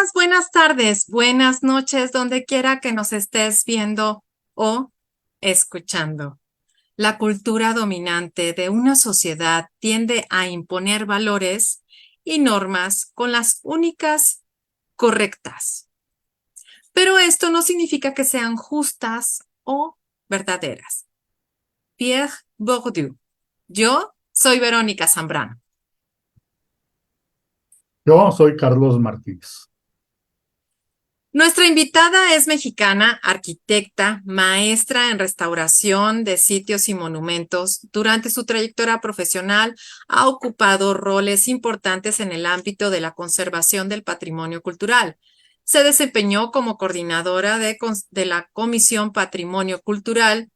días, buenas tardes, buenas noches, donde quiera que nos estés viendo o escuchando. La cultura dominante de una sociedad tiende a imponer valores y normas con las únicas correctas. Pero esto no significa que sean justas o verdaderas. Pierre Bourdieu. Yo soy Verónica Zambrano. Yo soy Carlos Martínez. Nuestra invitada es mexicana, arquitecta, maestra en restauración de sitios y monumentos. Durante su trayectoria profesional ha ocupado roles importantes en el ámbito de la conservación del patrimonio cultural. Se desempeñó como coordinadora de la Comisión Patrimonio Cultural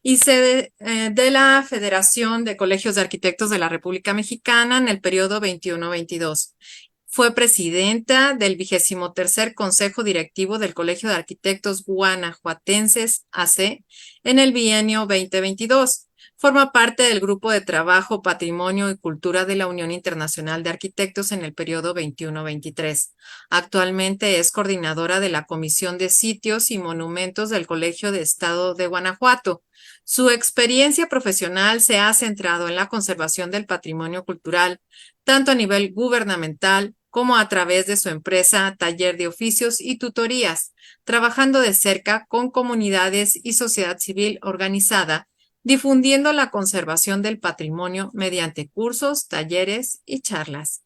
y sede de la Federación de Colegios de Arquitectos de la República Mexicana en el periodo 21-22. Fue presidenta del 23º Consejo Directivo del Colegio de Arquitectos Guanajuatenses AC en el bienio 2022. Forma parte del Grupo de Trabajo Patrimonio y Cultura de la Unión Internacional de Arquitectos en el periodo 21-23. Actualmente es coordinadora de la Comisión de Sitios y Monumentos del Colegio de Estado de Guanajuato. Su experiencia profesional se ha centrado en la conservación del patrimonio cultural, tanto a nivel gubernamental como a través de su empresa Taller de Oficios y Tutorías, trabajando de cerca con comunidades y sociedad civil organizada, difundiendo la conservación del patrimonio mediante cursos, talleres y charlas.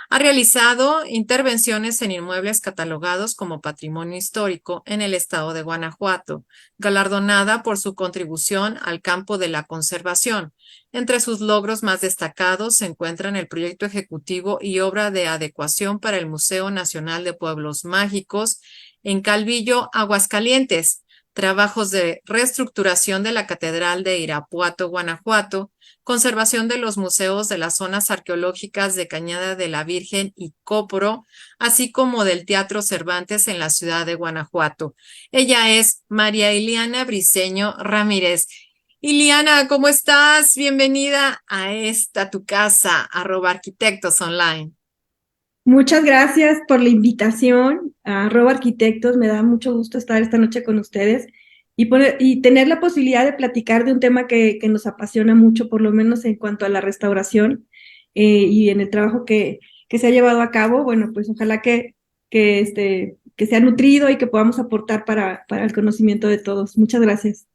Ha realizado intervenciones en inmuebles catalogados como patrimonio histórico en el estado de Guanajuato, galardonada por su contribución al campo de la conservación. Entre sus logros más destacados se encuentran el proyecto ejecutivo y obra de adecuación para el Museo Nacional de Pueblos Mágicos en Calvillo, Aguascalientes, trabajos de reestructuración de la Catedral de Irapuato, Guanajuato, conservación de los museos de las zonas arqueológicas de Cañada de la Virgen y Copro, así como del Teatro Cervantes en la ciudad de Guanajuato. Ella es María Iliana Briceño Ramírez. Iliana, ¿cómo estás? Bienvenida a esta tu casa, @arquitectos online. Muchas gracias por la invitación a Arquitectos. Me da mucho gusto estar esta noche con ustedes y tener la posibilidad de platicar de un tema que nos apasiona mucho, por lo menos en cuanto a la restauración y en el trabajo que se ha llevado a cabo. Bueno, pues ojalá que sea nutrido y que podamos aportar para el conocimiento de todos. Muchas gracias.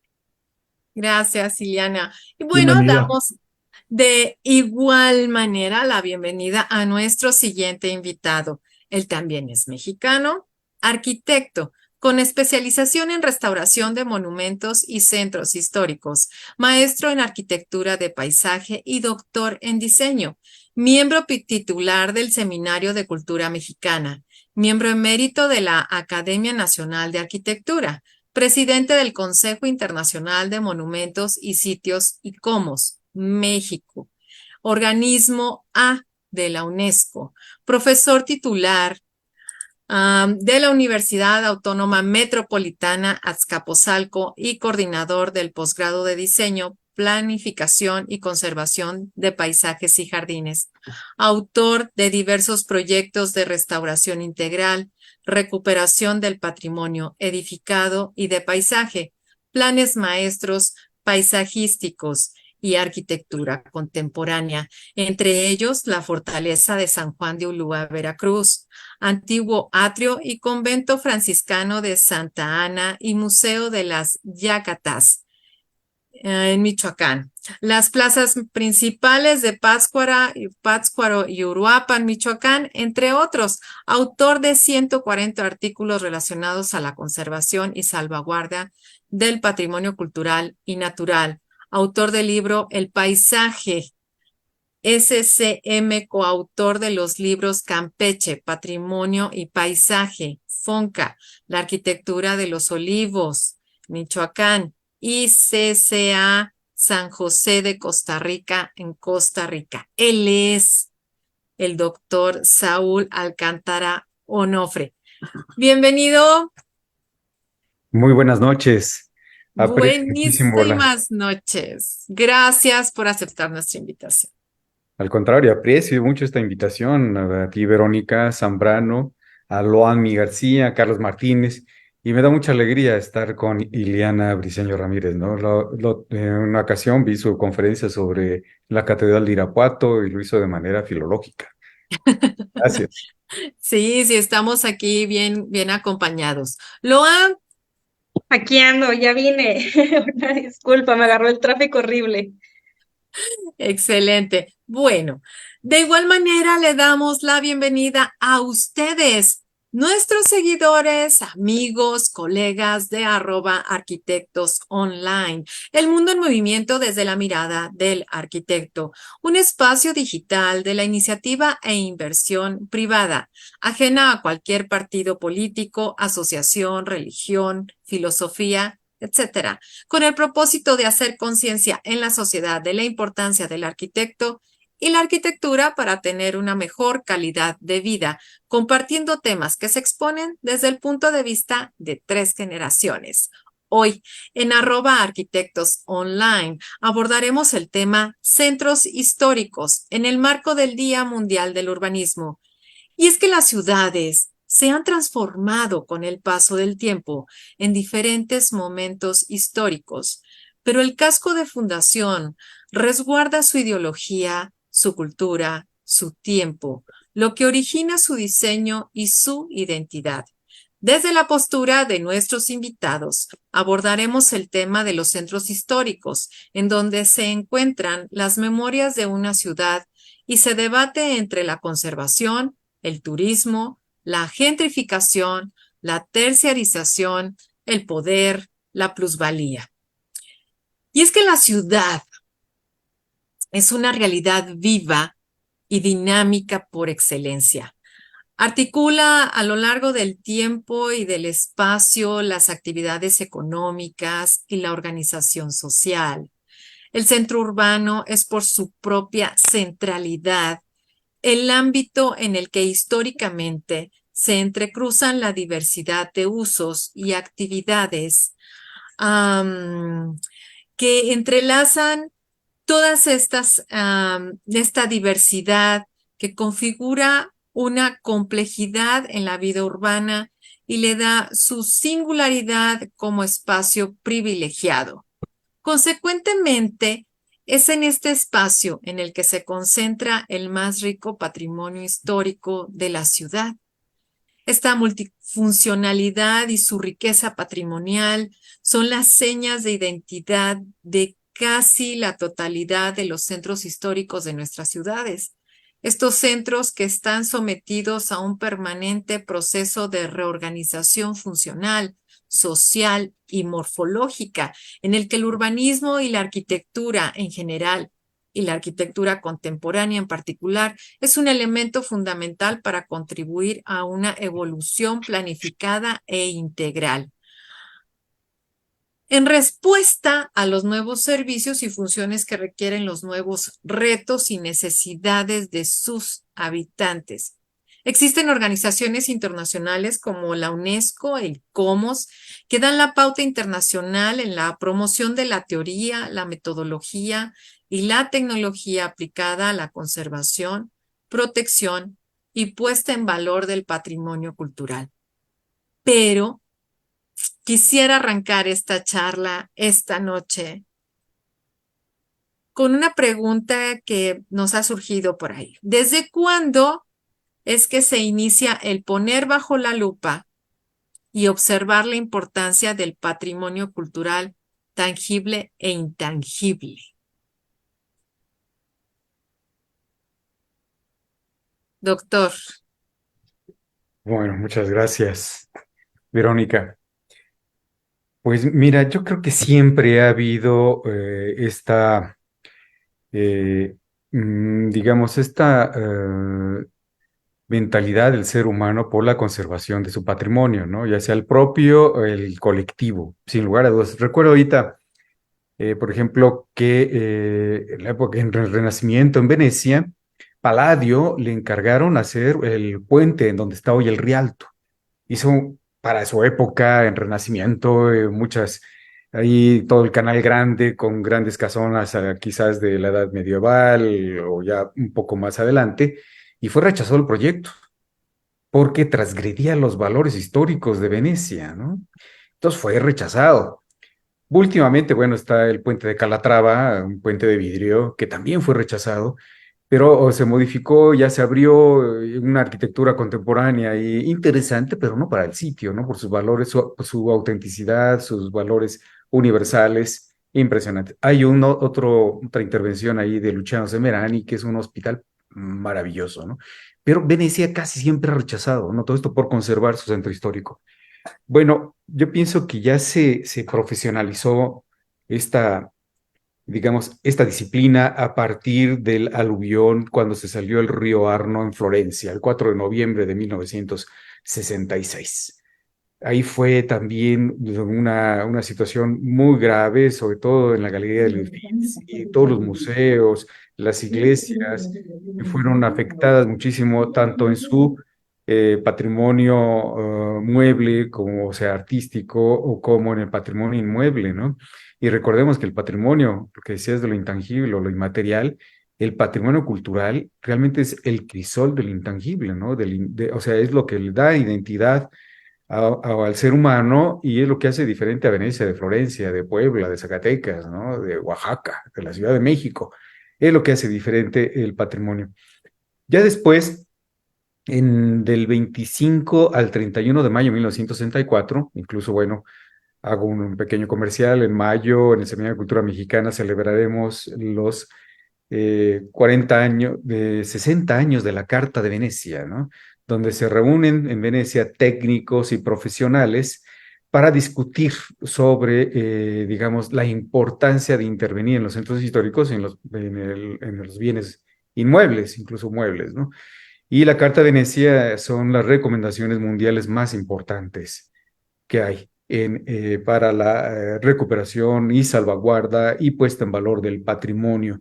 Gracias, Iliana. Y bueno, Bienvenida. damos de igual manera la bienvenida a nuestro siguiente invitado. Él también es mexicano, arquitecto, con especialización en restauración de monumentos y centros históricos, maestro en arquitectura de paisaje y doctor en diseño, miembro titular del Seminario de Cultura Mexicana, miembro emérito de la Academia Nacional de Arquitectura, presidente del Consejo Internacional de Monumentos y Sitios ICOMOS, México, organismo A de la UNESCO, profesor titular de la Universidad Autónoma Metropolitana Azcapotzalco y coordinador del posgrado de diseño, planificación y conservación de paisajes y jardines, autor de diversos proyectos de restauración integral, recuperación del patrimonio edificado y de paisaje, planes maestros paisajísticos y arquitectura contemporánea, entre ellos la Fortaleza de San Juan de Ulúa, Veracruz, antiguo atrio y convento franciscano de Santa Ana y Museo de las Yacatas en Michoacán. Las plazas principales de Pátzcuaro y Uruapan, Michoacán, entre otros. Autor de 140 artículos relacionados a la conservación y salvaguarda del patrimonio cultural y natural. Autor del libro El Paisaje, SCM, coautor de los libros Campeche, Patrimonio y Paisaje, FONCA, La Arquitectura de los Olivos, Michoacán, y CCA San José de Costa Rica, en Costa Rica. Él es el doctor Saúl Alcántara Onofre. Bienvenido. Muy buenas noches. Aprecio muchísimo Buenísimas noches. Gracias por aceptar nuestra invitación. al contrario, aprecio mucho esta invitación a ti, Verónica Zambrano, a Loanmi García, a Carlos Martínez, y me da mucha alegría estar con Iliana Briceño Ramírez, ¿no? En una ocasión vi su conferencia sobre la Catedral de Irapuato y lo hizo de manera filológica. Gracias. Sí, sí, estamos aquí bien acompañados. Loan, Aquí ando, ya vine. Una disculpa, me agarró el tráfico horrible. excelente. Bueno, de igual manera le damos la bienvenida a ustedes, nuestros seguidores, amigos, colegas de @arquitectos online, el mundo en movimiento desde la mirada del arquitecto, un espacio digital de la iniciativa e inversión privada, ajena a cualquier partido político, asociación, religión, filosofía, etcétera, con el propósito de hacer conciencia en la sociedad de la importancia del arquitecto y la arquitectura para tener una mejor calidad de vida, compartiendo temas que se exponen desde el punto de vista de 3 generaciones. Hoy, en @arquitectos online, abordaremos el tema centros históricos en el marco del Día Mundial del Urbanismo. Y es que las ciudades se han transformado con el paso del tiempo en diferentes momentos históricos, pero el casco de fundación resguarda su ideología, su cultura, su tiempo, lo que origina su diseño y su identidad. Desde la postura de nuestros invitados, abordaremos el tema de los centros históricos, en donde se encuentran las memorias de una ciudad y se debate entre la conservación, el turismo, la gentrificación, la terciarización, el poder, la plusvalía. Y es que la ciudad es una realidad viva y dinámica por excelencia. Articula a lo largo del tiempo y del espacio las actividades económicas y la organización social. El centro urbano es por su propia centralidad el ámbito en el que históricamente se entrecruzan la diversidad de usos y actividades que entrelazan todas esta diversidad que configura una complejidad en la vida urbana y le da su singularidad como espacio privilegiado. Consecuentemente, es en este espacio en el que se concentra el más rico patrimonio histórico de la ciudad. Esta multifuncionalidad y su riqueza patrimonial son las señas de identidad de casi la totalidad de los centros históricos de nuestras ciudades. Estos centros que están sometidos a un permanente proceso de reorganización funcional, social y morfológica, en el que el urbanismo y la arquitectura en general, y la arquitectura contemporánea en particular, es un elemento fundamental para contribuir a una evolución planificada e integral. En respuesta a los nuevos servicios y funciones que requieren los nuevos retos y necesidades de sus habitantes. Existen organizaciones internacionales como la UNESCO, el COMOS, que dan la pauta internacional en la promoción de la teoría, la metodología y la tecnología aplicada a la conservación, protección y puesta en valor del patrimonio cultural. Pero quisiera arrancar esta charla esta noche con una pregunta que nos ha surgido por ahí. ¿Desde cuándo es que se inicia el poner bajo la lupa y observar la importancia del patrimonio cultural tangible e intangible? Doctor. Bueno, muchas gracias, Verónica. Pues mira, yo creo que siempre ha habido digamos, esta mentalidad del ser humano por la conservación de su patrimonio, ¿no? Ya sea el propio o el colectivo, sin lugar a dudas. Recuerdo ahorita, por ejemplo, que en la época del Renacimiento en Venecia, Palladio le encargaron hacer el puente en donde está hoy el Rialto. Hizo para su época, en Renacimiento, ahí todo el Canal Grande con grandes casonas, quizás de la edad medieval o ya un poco más adelante, y fue rechazado el proyecto. porque transgredía los valores históricos de Venecia, ¿no? Entonces fue rechazado. Últimamente, bueno, está el puente de Calatrava, un puente de vidrio que también fue rechazado, pero se modificó, ya se abrió una arquitectura contemporánea y interesante, pero no para el sitio, ¿no? Por sus valores, su autenticidad, sus valores universales, impresionante. Hay otra intervención ahí de Luciano Semerani, que es un hospital maravilloso, ¿no? Pero Venecia casi siempre ha rechazado, ¿no? Todo esto por conservar su centro histórico. Bueno, yo pienso que ya se profesionalizó esta, digamos, esta disciplina a partir del aluvión cuando se salió el río Arno en Florencia, el 4 de noviembre de 1966. Ahí fue también una situación muy grave, sobre todo en la Galería del Uffizi, todos los museos, las iglesias, que fueron afectadas muchísimo, tanto en su patrimonio mueble, como o sea artístico, o como en el patrimonio inmueble, ¿no? Y recordemos que el patrimonio, lo que decías de lo intangible o lo inmaterial, el patrimonio cultural realmente es el crisol del intangible, ¿no? O sea, es lo que le da identidad al ser humano y es lo que hace diferente a Venecia, de Florencia, de Puebla, de Zacatecas, ¿no? De Oaxaca, de la Ciudad de México. Es lo que hace diferente el patrimonio. Ya después, del 25 al 31 de mayo de 1964, incluso, bueno, hago un pequeño comercial, en mayo, en el Seminario de Cultura Mexicana, celebraremos los 40 años, 60 años de la Carta de Venecia, ¿no? Donde se reúnen en Venecia técnicos y profesionales para discutir sobre, digamos, la importancia de intervenir en los centros históricos, en los bienes inmuebles, incluso muebles, ¿no? Y la Carta de Venecia son las recomendaciones mundiales más importantes que hay para la recuperación y salvaguarda y puesta en valor del patrimonio.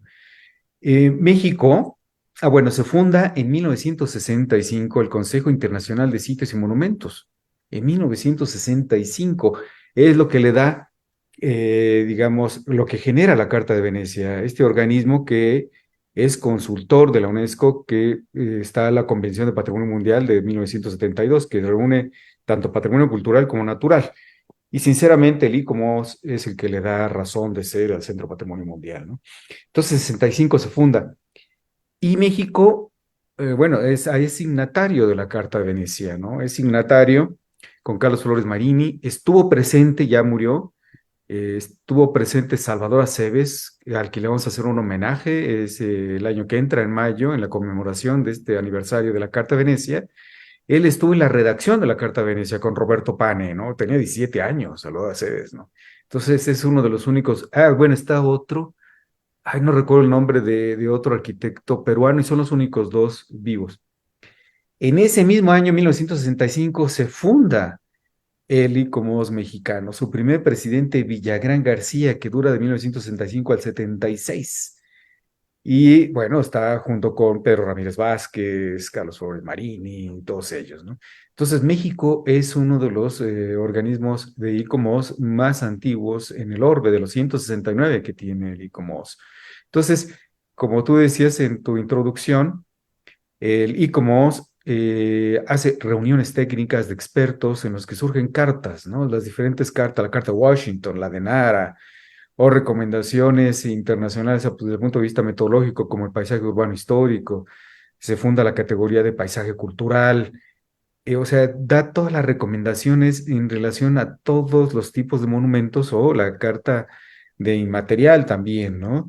México, bueno, se funda en 1965 el Consejo Internacional de Sitios y Monumentos. En 1965 es lo que le da, digamos, lo que genera la Carta de Venecia, este organismo que es consultor de la UNESCO, que está la Convención de Patrimonio Mundial de 1972, que reúne tanto patrimonio cultural como natural. Y sinceramente, el ICOMOS es el que le da razón de ser al Centro Patrimonio Mundial, ¿no? Entonces, en 65 se funda. Y México, bueno, es signatario de la Carta de Venecia, ¿no? Es signatario con Carlos Flores Marini. Estuvo presente, ya murió, estuvo presente Salvador Aceves, al que le vamos a hacer un homenaje, es el año que entra, en mayo, en la conmemoración de este aniversario de la Carta de Venecia. Él estuvo en la redacción de la Carta de Venecia con Roberto Pane, ¿no? Tenía 17 años, Salvador Aceves, ¿no? Entonces es uno de los únicos. Ah, bueno, está otro. Ay, no recuerdo el nombre de otro arquitecto peruano y son los únicos dos vivos. En ese mismo año, 1965, se funda el ICOMOS mexicano. Su primer presidente, Villagrán García, que dura de 1965 al 76. Y bueno, está junto con Pedro Ramírez Vázquez, Carlos Flores Marini, todos ellos, ¿no? Entonces, México es uno de los organismos de ICOMOS más antiguos en el orbe, de los 169 que tiene el ICOMOS. Entonces, como tú decías en tu introducción, el ICOMOS hace reuniones técnicas de expertos en los que surgen cartas, ¿no? Las diferentes cartas, la Carta de Washington, la de Nara, o recomendaciones internacionales desde el punto de vista metodológico, como el paisaje urbano histórico. Se funda la categoría de paisaje cultural. O sea, da todas las recomendaciones en relación a todos los tipos de monumentos o la carta de inmaterial también, ¿no?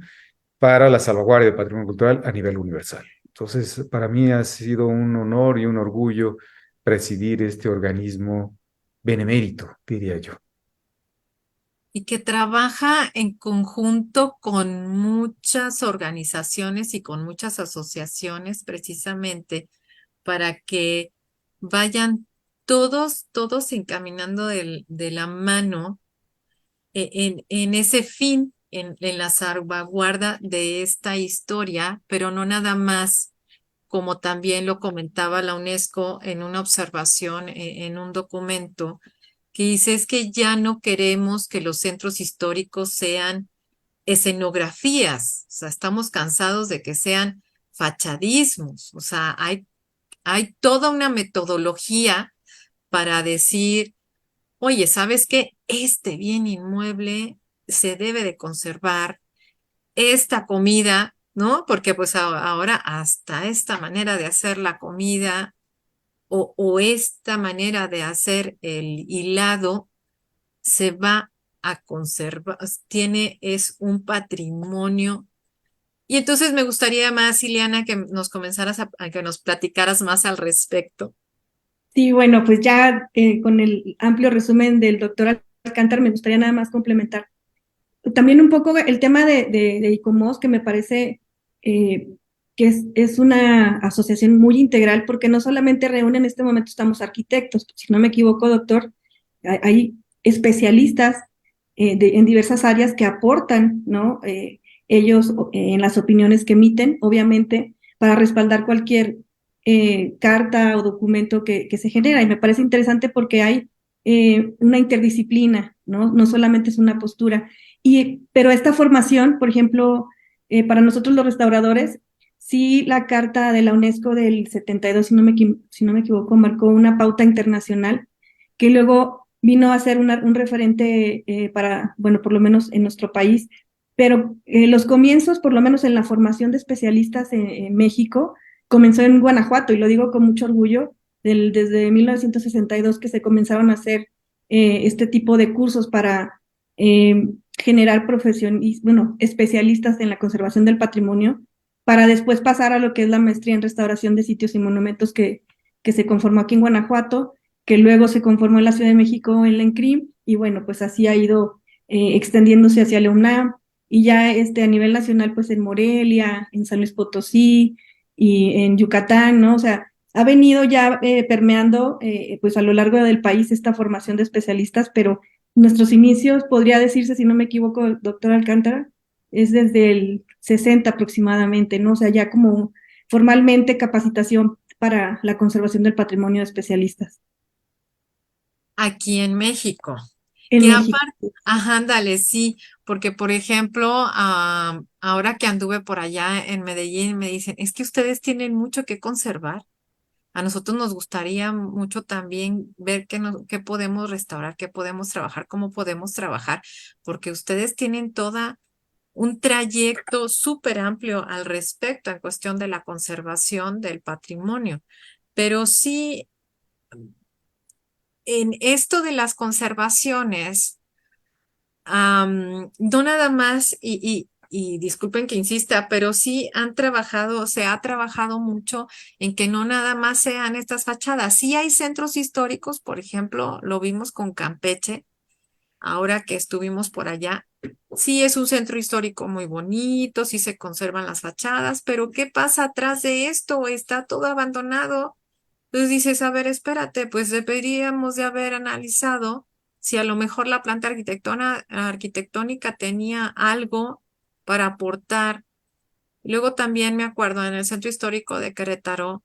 Para la salvaguardia del patrimonio cultural a nivel universal. Entonces, para mí ha sido un honor y un orgullo presidir este organismo benemérito, diría yo. Y que trabaja en conjunto con muchas organizaciones y con muchas asociaciones precisamente para que vayan todos encaminando de la mano en ese fin, en la salvaguarda de esta historia, pero no nada más, como también lo comentaba la UNESCO en una observación, en un documento, que dice es que ya no queremos que los centros históricos sean escenografías, o sea, estamos cansados de que sean fachadismos, o sea, hay Hay toda una metodología para decir, oye, ¿sabes qué? Este bien inmueble se debe de conservar, esta comida, ¿no? Porque pues ahora hasta esta manera de hacer la comida o esta manera de hacer el hilado se va a conservar, es un patrimonio. Y entonces me gustaría más, Ileana, que nos comenzaras a que nos platicaras más al respecto. Sí, bueno, pues ya con el amplio resumen del doctor Alcántara, me gustaría nada más complementar. También un poco el tema de ICOMOS, que me parece eh, que es una asociación muy integral, porque no solamente reúne, en este momento estamos arquitectos, si no me equivoco, doctor, hay especialistas en diversas áreas que aportan, ¿no? Ellos en las opiniones que emiten, obviamente, para respaldar cualquier carta o documento que se genera. Y me parece interesante porque hay una interdisciplina, ¿no? No solamente es una postura. Pero esta formación, por ejemplo, para nosotros los restauradores, sí la carta de la UNESCO del 72, si no me equivoco, marcó una pauta internacional que luego vino a ser un referente para, bueno, por lo menos en nuestro país, pero los comienzos, por lo menos en la formación de especialistas en México, comenzó en Guanajuato, y lo digo con mucho orgullo, desde 1962 que se comenzaron a hacer este tipo de cursos para generar bueno, especialistas en la conservación del patrimonio, para después pasar a lo que es la maestría en restauración de sitios y monumentos que se conformó aquí en Guanajuato, que luego se conformó en la Ciudad de México en la ENCRIM, y bueno, pues así ha ido extendiéndose hacia la UNAM, y ya a nivel nacional, pues en Morelia, en San Luis Potosí y en Yucatán, ¿no? O sea, ha venido ya permeando pues a lo largo del país esta formación de especialistas, pero nuestros inicios, podría decirse, si no me equivoco, doctor Alcántara, es desde el 60 aproximadamente, ¿no? O sea, ya como formalmente capacitación para la conservación del patrimonio de especialistas Aquí en México. en Que México. aparte, ajá, ándale, sí, porque por ejemplo, ahora que anduve por allá en Medellín, me dicen, es que ustedes tienen mucho que conservar. A nosotros nos gustaría mucho también ver qué podemos restaurar, qué podemos trabajar, cómo podemos trabajar, porque ustedes tienen toda un trayecto súper amplio al respecto en cuestión de la conservación del patrimonio. Pero sí, en esto de las conservaciones, no nada más, y disculpen que insista, pero sí se ha trabajado mucho en que no nada más sean estas fachadas. Sí hay centros históricos, por ejemplo, lo vimos con Campeche, ahora que estuvimos por allá. Sí es un centro histórico muy bonito, sí se conservan las fachadas, pero ¿qué pasa atrás de esto? Está todo abandonado. Entonces dices, a ver, espérate, pues deberíamos de haber analizado si a lo mejor la planta arquitectónica tenía algo para aportar. Luego también me acuerdo en el Centro Histórico de Querétaro,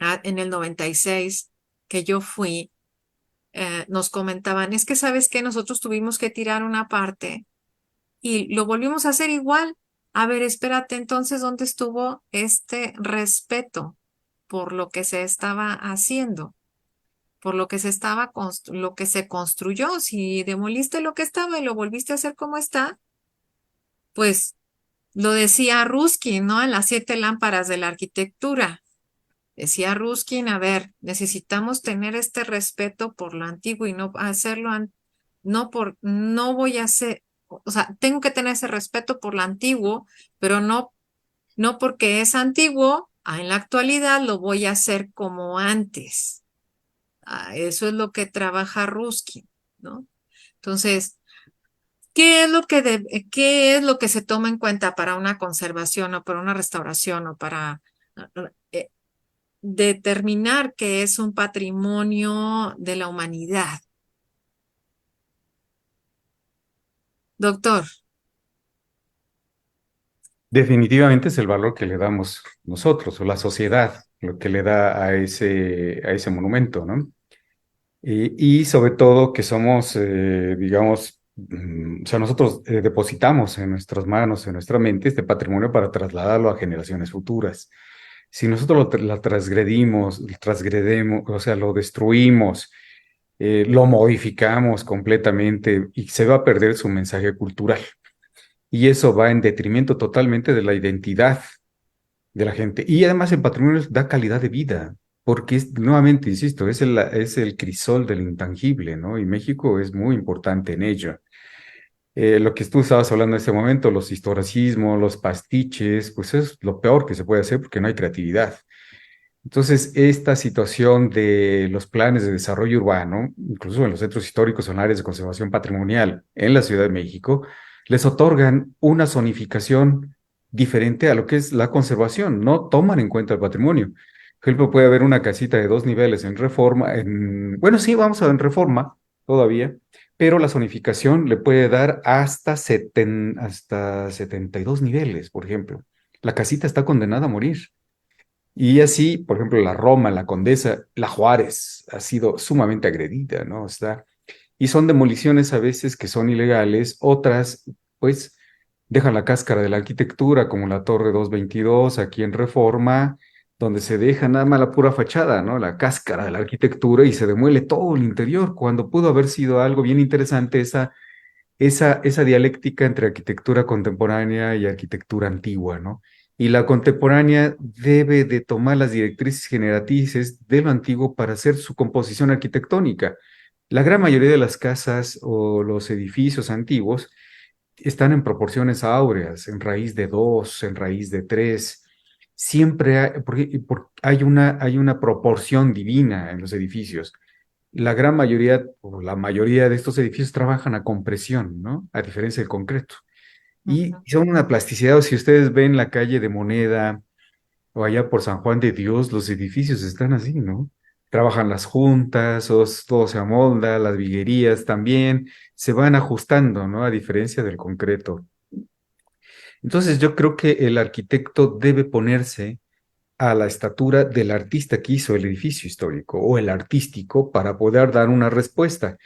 en el 96, que yo fui, nos comentaban, es que sabes que nosotros tuvimos que tirar una parte y lo volvimos a hacer igual. A ver, espérate, entonces, ¿dónde estuvo este respeto por lo que se estaba haciendo? Por lo que lo que se construyó. Si demoliste lo que estaba y lo volviste a hacer como está, pues lo decía Ruskin, ¿no? En las 7 lámparas de la arquitectura. Decía Ruskin, a ver, necesitamos tener este respeto por lo antiguo y no hacerlo, no voy a hacer, o sea, tengo que tener ese respeto por lo antiguo, pero no porque es antiguo, en la actualidad lo voy a hacer como antes. Eso es lo que trabaja Ruskin, ¿no? Entonces, qué es lo que se toma en cuenta para una conservación o para una restauración o para eh, determinar que es un patrimonio de la humanidad? Doctor, Definitivamente es el valor que le damos nosotros o la sociedad, lo que le da a ese monumento, ¿no? Y sobre todo que somos, digamos, o sea, nosotros depositamos en nuestras manos, en nuestra mente, este patrimonio para trasladarlo a generaciones futuras. Si nosotros la transgredemos, o sea, lo destruimos, lo modificamos completamente y se va a perder su mensaje cultural. Y eso va en detrimento totalmente de la identidad de la gente. Y además el patrimonio da calidad de vida, porque es, nuevamente, insisto, es el crisol del intangible, ¿no? Y México es muy importante en ello. Lo que tú estabas hablando en ese momento, los historicismos, los pastiches, pues es lo peor que se puede hacer porque no hay creatividad. Entonces, esta situación de los planes de desarrollo urbano, incluso en los centros históricos o en áreas de conservación patrimonial en la Ciudad de México, les otorgan una zonificación diferente a lo que es la conservación. No toman en cuenta el patrimonio. Por ejemplo, puede haber una casita de 2 niveles en Reforma, bueno, sí, vamos a ver en Reforma todavía, pero la zonificación le puede dar hasta 72 niveles, por ejemplo. La casita está condenada a morir. Y así, por ejemplo, la Roma, la Condesa, la Juárez ha sido sumamente agredida, ¿no? Y son demoliciones a veces que son ilegales, otras, pues, dejan la cáscara de la arquitectura, como la Torre 222 aquí en Reforma, donde se deja nada más la pura fachada, ¿no? La cáscara de la arquitectura y se demuele todo el interior, cuando pudo haber sido algo bien interesante esa dialéctica entre arquitectura contemporánea y arquitectura antigua, ¿no? Y la contemporánea debe de tomar las directrices generatrices de lo antiguo para hacer su composición arquitectónica. La gran mayoría de las casas o los edificios antiguos están en proporciones áureas, en raíz de 2, en raíz de 3. Siempre hay una proporción divina en los edificios. La gran mayoría, o la mayoría de estos edificios trabajan a compresión, ¿no? A diferencia del concreto. Y Ujú. son una plasticidad, o si ustedes ven la calle de Moneda o allá por San Juan de Dios, los edificios están así, ¿no? Trabajan las juntas, todo se amolda, las viguerías también, se van ajustando, ¿no? A diferencia del concreto. Entonces yo creo que el arquitecto debe ponerse a la estatura del artista que hizo el edificio histórico o el artístico para poder dar una respuesta,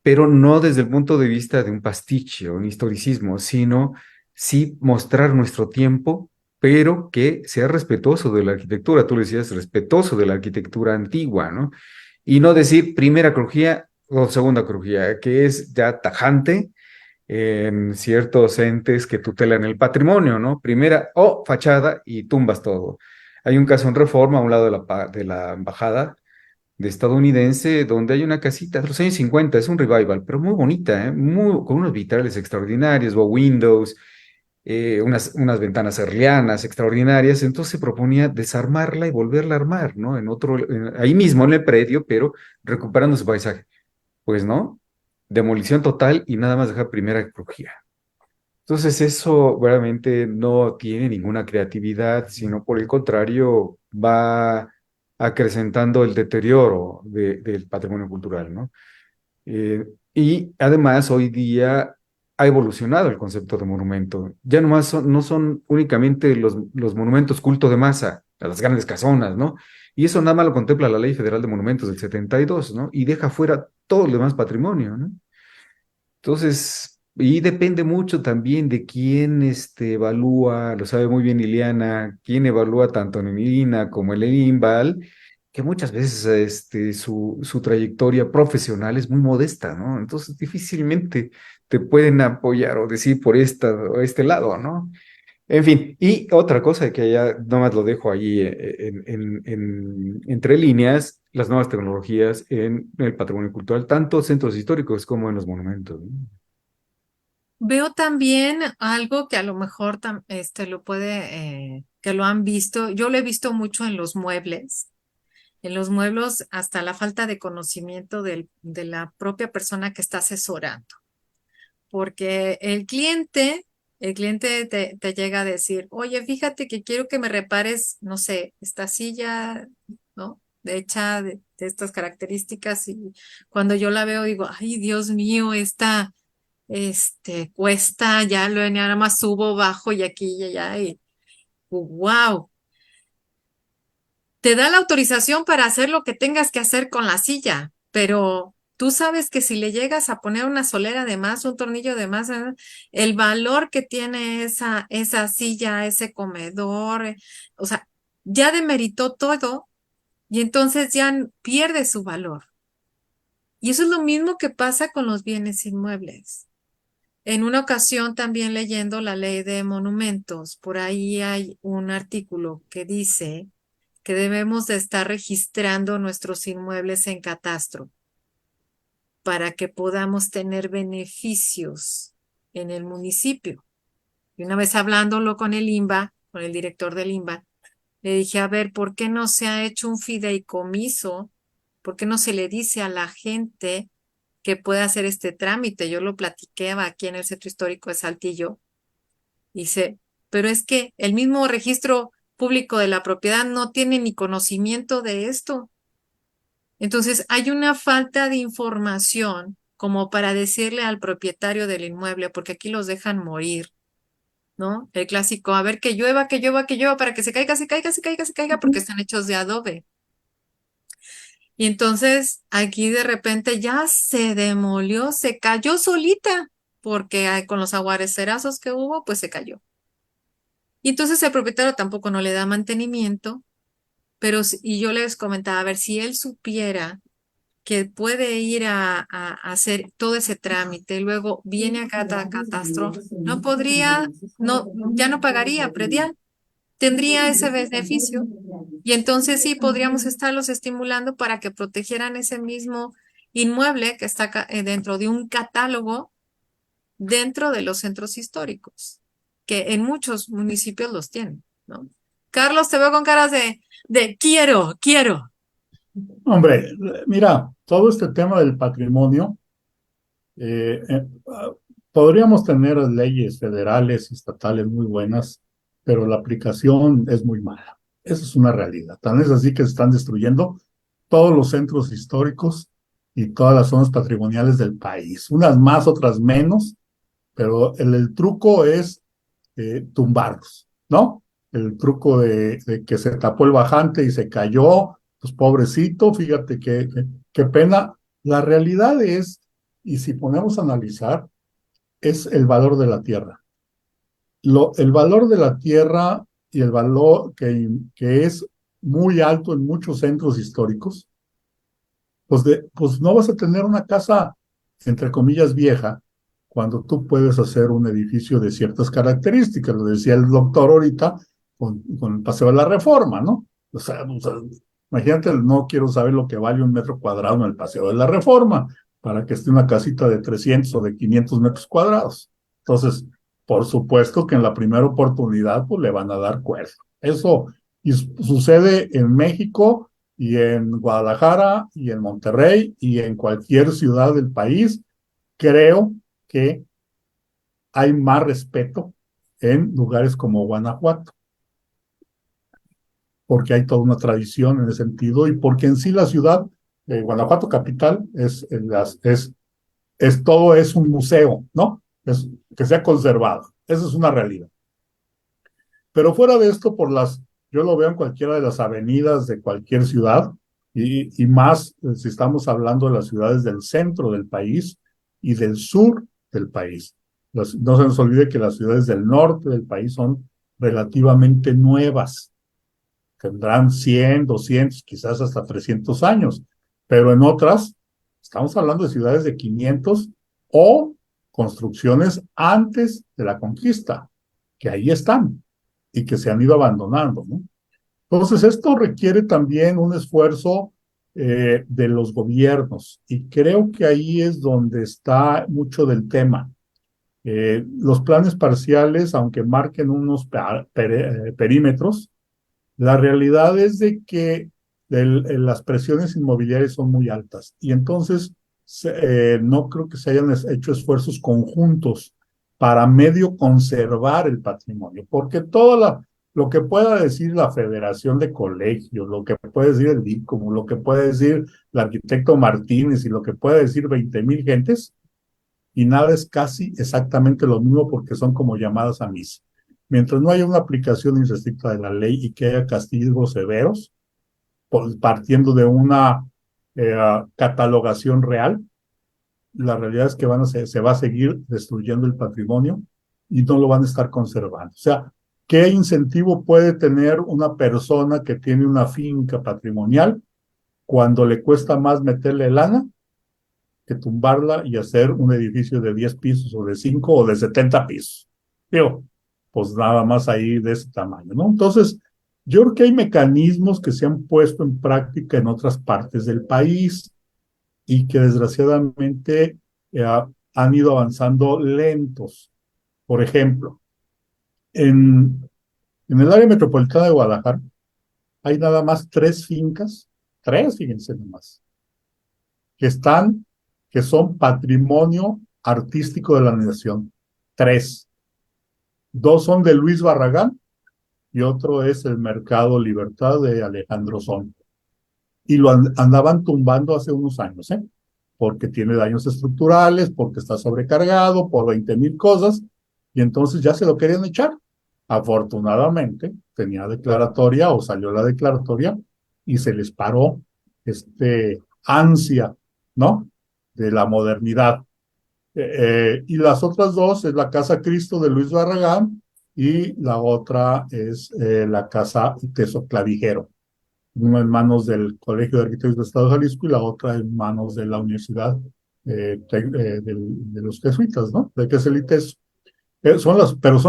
pero no desde el punto de vista de un pastiche o un historicismo, sino sí mostrar nuestro tiempo, pero que sea respetuoso de la arquitectura. Tú le decías, respetuoso de la arquitectura antigua, ¿no? Y no decir primera crujía o segunda crujía, que es ya tajante en ciertos entes que tutelan el patrimonio, ¿no? Primera o fachada y tumbas todo. Hay un caso en Reforma a un lado de la embajada de estadounidense, donde hay una casita de los años 50, es un revival, pero muy bonita, ¿eh? Con unos vitrales extraordinarios, o windows, unas ventanas herlianas extraordinarias, entonces se proponía desarmarla y volverla a armar, ¿no? Ahí mismo en el predio, pero recuperando su paisaje. Pues no, demolición total y nada más dejar primera crujía. Entonces eso realmente no tiene ninguna creatividad, sino por el contrario va acrecentando el deterioro del patrimonio cultural, ¿no? Y además hoy día ha evolucionado el concepto de monumento. Ya no son únicamente los monumentos culto de masa, a las grandes casonas, ¿no? Y eso nada más lo contempla la Ley Federal de Monumentos del 72, ¿no? Y deja fuera todo el demás patrimonio, ¿no? Entonces, y depende mucho también de quién evalúa, lo sabe muy bien Liliana, quién evalúa tanto en el INAH como en el INVAL, que muchas veces su trayectoria profesional es muy modesta, ¿no? Entonces, difícilmente te pueden apoyar o decir por o este lado, ¿no? En fin, y otra cosa que ya nomás lo dejo ahí entre líneas, las nuevas tecnologías en el patrimonio cultural, tanto centros históricos como en los monumentos, ¿no? Veo también algo que a lo mejor que lo han visto, yo lo he visto mucho en los muebles hasta la falta de conocimiento de la propia persona que está asesorando, porque el cliente te llega a decir, oye, fíjate que quiero que me repares, no sé, esta silla, ¿no? De estas características y cuando yo la veo digo, ay, Dios mío, cuesta, ya lo nada más subo, bajo y aquí y allá y wow, te da la autorización para hacer lo que tengas que hacer con la silla, pero tú sabes que si le llegas a poner una solera de más, un tornillo de más, el valor que tiene esa silla, ese comedor, o sea, ya demeritó todo y entonces ya pierde su valor. Y eso es lo mismo que pasa con los bienes inmuebles. En una ocasión también leyendo la ley de monumentos, por ahí hay un artículo que dice que debemos de estar registrando nuestros inmuebles en catastro para que podamos tener beneficios en el municipio. Y una vez hablándolo con el INBA, con el director del INBA, le dije, a ver, ¿por qué no se ha hecho un fideicomiso? ¿Por qué no se le dice a la gente que puede hacer este trámite? Yo lo platiqué aquí en el Centro Histórico de Saltillo. Dice, pero es que el mismo registro público de la propiedad no tiene ni conocimiento de esto. Entonces, hay una falta de información como para decirle al propietario del inmueble, porque aquí los dejan morir, ¿no? El clásico, a ver, que llueva, que llueva, que llueva, para que se caiga, se caiga, se caiga, se caiga, porque están hechos de adobe. Y entonces aquí de repente ya se demolió, se cayó solita, porque con los aguacerazos que hubo, pues se cayó. Y entonces el propietario tampoco no le da mantenimiento, pero y yo les comentaba, a ver, si él supiera que puede ir a hacer todo ese trámite y luego viene acá a catastro, no podría, no, ya no pagaría predial, tendría ese beneficio. Y entonces sí podríamos estarlos estimulando para que protegieran ese mismo inmueble que está dentro de un catálogo dentro de los centros históricos, que en muchos municipios los tienen, ¿no? Carlos, te veo con caras de quiero, quiero. Hombre, mira, todo este tema del patrimonio, podríamos tener leyes federales y estatales muy buenas, pero la aplicación es muy mala. Esa es una realidad. Tan es así que se están destruyendo todos los centros históricos y todas las zonas patrimoniales del país. Unas más, otras menos, pero el truco es tumbarlos, ¿no? El truco de que se tapó el bajante y se cayó, pues pobrecito, fíjate qué pena. La realidad es, y si ponemos a analizar, es el valor de la tierra. El valor de la tierra y el valor que es muy alto en muchos centros históricos, pues no vas a tener una casa, entre comillas, vieja, cuando tú puedes hacer un edificio de ciertas características. Lo decía el doctor ahorita con el Paseo de la Reforma, ¿no? O sea, imagínate, no quiero saber lo que vale un metro cuadrado en el Paseo de la Reforma para que esté una casita de 300 o de 500 metros cuadrados. Entonces, por supuesto que en la primera oportunidad, pues le van a dar cuerda. Eso sucede en México y en Guadalajara y en Monterrey y en cualquier ciudad del país. Creo que hay más respeto en lugares como Guanajuato, porque hay toda una tradición en ese sentido y porque en sí la ciudad de Guanajuato capital todo es un museo, ¿no? Que se ha conservado. Esa es una realidad. Pero fuera de esto, yo lo veo en cualquiera de las avenidas de cualquier ciudad y más si estamos hablando de las ciudades del centro del país y del sur del país. No se nos olvide que las ciudades del norte del país son relativamente nuevas. Tendrán 100, 200, quizás hasta 300 años, pero en otras estamos hablando de ciudades de 500 o construcciones antes de la conquista, que ahí están y que se han ido abandonando, ¿no? Entonces, esto requiere también un esfuerzo de los gobiernos y creo que ahí es donde está mucho del tema. Los planes parciales, aunque marquen unos perímetros, la realidad es de que las presiones inmobiliarias son muy altas y entonces no creo que se hayan hecho esfuerzos conjuntos para medio conservar el patrimonio, porque lo que pueda decir la Federación de Colegios, lo que puede decir el DICOM, lo que puede decir el arquitecto Martínez y lo que puede decir 20,000 gentes, y nada es casi exactamente lo mismo porque son como llamadas a misa. Mientras no haya una aplicación irrestricta de la ley y que haya castigos severos, partiendo de una catalogación real, la realidad es que se va a seguir destruyendo el patrimonio y no lo van a estar conservando. O sea, ¿Qué incentivo puede tener una persona que tiene una finca patrimonial cuando le cuesta más meterle lana que tumbarla y hacer un edificio de 10 pisos o de 5 o de 70 pisos? Digo, pues nada más ahí de ese tamaño, ¿no? Entonces, yo creo que hay mecanismos que se han puesto en práctica en otras partes del país y que desgraciadamente han ido avanzando lentos. Por ejemplo, en el área metropolitana de Guadalajara hay nada más 3 fincas, tres, fíjense nomás, que están, que son patrimonio artístico de la nación. Tres. Dos son de Luis Barragán y otro es el Mercado Libertad de Alejandro Son. Y lo andaban tumbando hace unos años, ¿eh? Porque tiene daños estructurales, porque está sobrecargado, por 20,000 cosas, y entonces ya se lo querían echar. Afortunadamente, tenía declaratoria o salió la declaratoria y se les paró ansia, ¿no? De la modernidad. Y las otras dos es la Casa Cristo de Luis Barragán y la otra es la Casa Teso Clavijero, una en manos del Colegio de Arquitectos del Estado de Jalisco y la otra en manos de la Universidad de los Jesuitas, ¿no? De Queselites. Pero son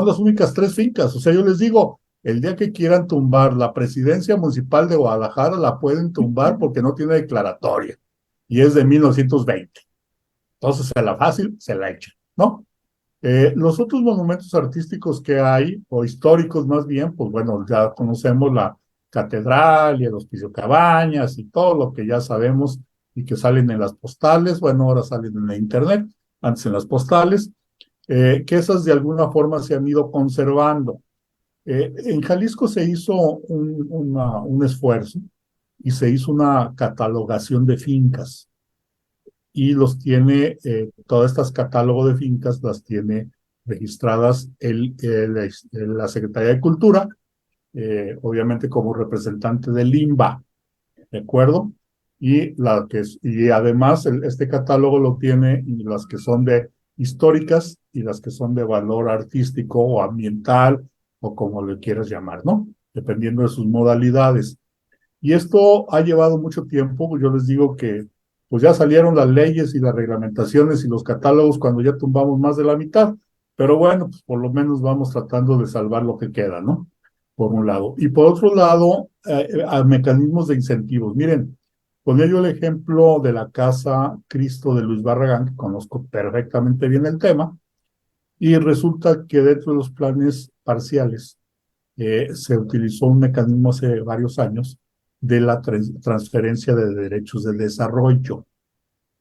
las únicas 3 fincas. O sea, yo les digo, el día que quieran tumbar la presidencia municipal de Guadalajara, la pueden tumbar porque no tiene declaratoria y es de 1920. Entonces, a la fácil se la echan, ¿no? Los otros monumentos artísticos que hay, o históricos más bien, pues bueno, ya conocemos la catedral y el Hospicio Cabañas y todo lo que ya sabemos y que salen en las postales, bueno, ahora salen en la internet, antes en las postales, que esas de alguna forma se han ido conservando. En Jalisco se hizo un esfuerzo y se hizo una catalogación de fincas y los tiene, todas estas catálogos de fincas las tiene registradas la Secretaría de Cultura, obviamente como representante del INBA, ¿de acuerdo? Y además este catálogo lo tiene y las que son de históricas y las que son de valor artístico o ambiental o como le quieras llamar, ¿no? Dependiendo de sus modalidades. Y esto ha llevado mucho tiempo. Yo les digo que pues ya salieron las leyes y las reglamentaciones y los catálogos cuando ya tumbamos más de la mitad. Pero bueno, pues por lo menos vamos tratando de salvar lo que queda, ¿no? Por un lado. Y por otro lado, a mecanismos de incentivos. Miren, ponía yo el ejemplo de la Casa Cristo de Luis Barragán, que conozco perfectamente bien el tema, y resulta que dentro de los planes parciales se utilizó un mecanismo hace varios años de la transferencia de derechos de desarrollo.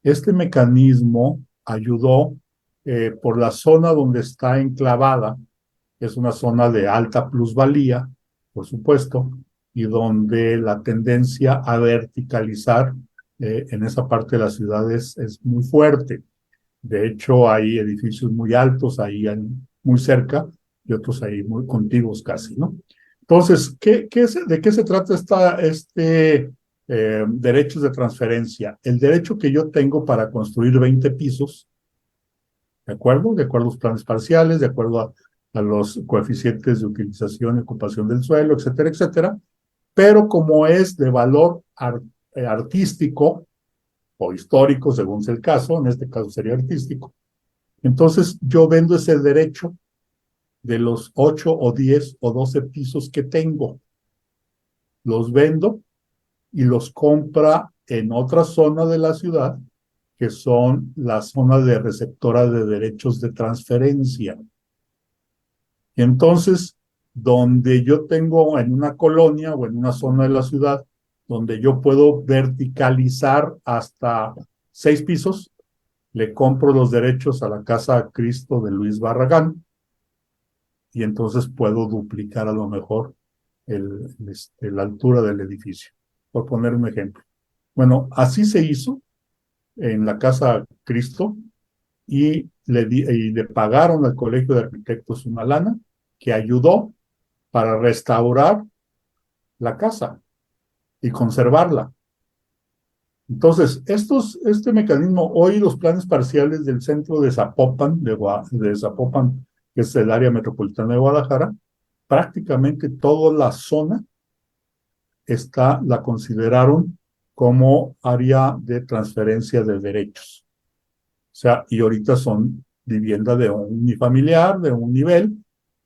Este mecanismo ayudó por la zona donde está enclavada, es una zona de alta plusvalía, por supuesto, y donde la tendencia a verticalizar en esa parte de las ciudades es muy fuerte. De hecho, hay edificios muy altos ahí muy cerca y otros ahí muy contiguos casi, ¿no? Entonces, ¿de qué se trata derechos de transferencia? El derecho que yo tengo para construir 20 pisos, ¿de acuerdo? De acuerdo a los planes parciales, de acuerdo a los coeficientes de utilización y ocupación del suelo, etcétera, etcétera. Pero como es de valor artístico o histórico, según sea el caso, en este caso sería artístico, entonces yo vendo ese derecho de los 8 o 10 o 12 pisos que tengo. Los vendo y los compra en otra zona de la ciudad, que son la zona de receptora de derechos de transferencia. Y entonces, donde yo tengo en una colonia o en una zona de la ciudad, donde yo puedo verticalizar hasta 6 pisos, le compro los derechos a la Casa Cristo de Luis Barragán y entonces puedo duplicar a lo mejor la altura del edificio, por poner un ejemplo. Bueno, así se hizo en la Casa Cristo y le pagaron al Colegio de Arquitectos una lana que ayudó para restaurar la casa y conservarla. Entonces, este mecanismo, hoy los planes parciales del centro de Zapopan, de Zapopan, que es el área metropolitana de Guadalajara, prácticamente toda la zona la consideraron como área de transferencia de derechos. O sea, y ahorita son vivienda de un unifamiliar, de un nivel.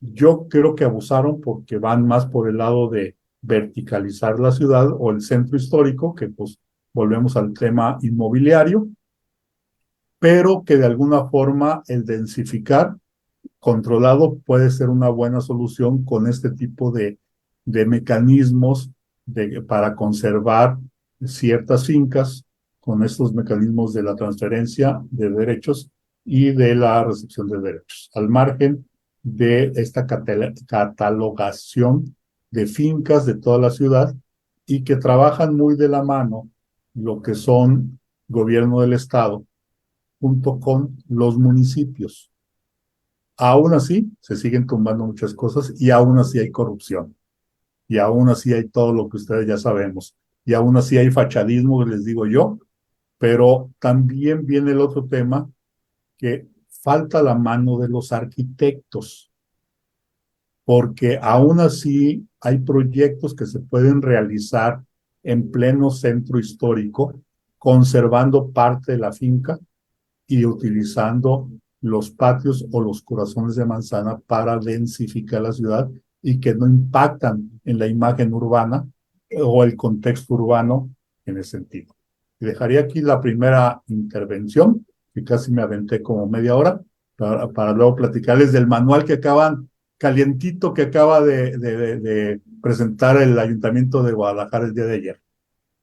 Yo creo que abusaron porque van más por el lado de verticalizar la ciudad o el centro histórico, que pues volvemos al tema inmobiliario, pero que de alguna forma el densificar controlado puede ser una buena solución con este tipo de mecanismos para conservar ciertas fincas, con estos mecanismos de la transferencia de derechos y de la recepción de derechos, al margen de esta catalogación de fincas de toda la ciudad y que trabajan muy de la mano lo que son gobierno del estado junto con los municipios. Aún así, se siguen tumbando muchas cosas y aún así hay corrupción. Y aún así hay todo lo que ustedes ya sabemos. Y aún así hay fachadismo, les digo yo. Pero también viene el otro tema, que falta la mano de los arquitectos. Porque aún así hay proyectos que se pueden realizar en pleno centro histórico, conservando parte de la finca y utilizando los patios o los corazones de manzana para densificar la ciudad y que no impactan en la imagen urbana o el contexto urbano en ese sentido. Y dejaría aquí la primera intervención, que casi me aventé como media hora, para luego platicarles del manual que calientito, que acaba de presentar el Ayuntamiento de Guadalajara el día de ayer.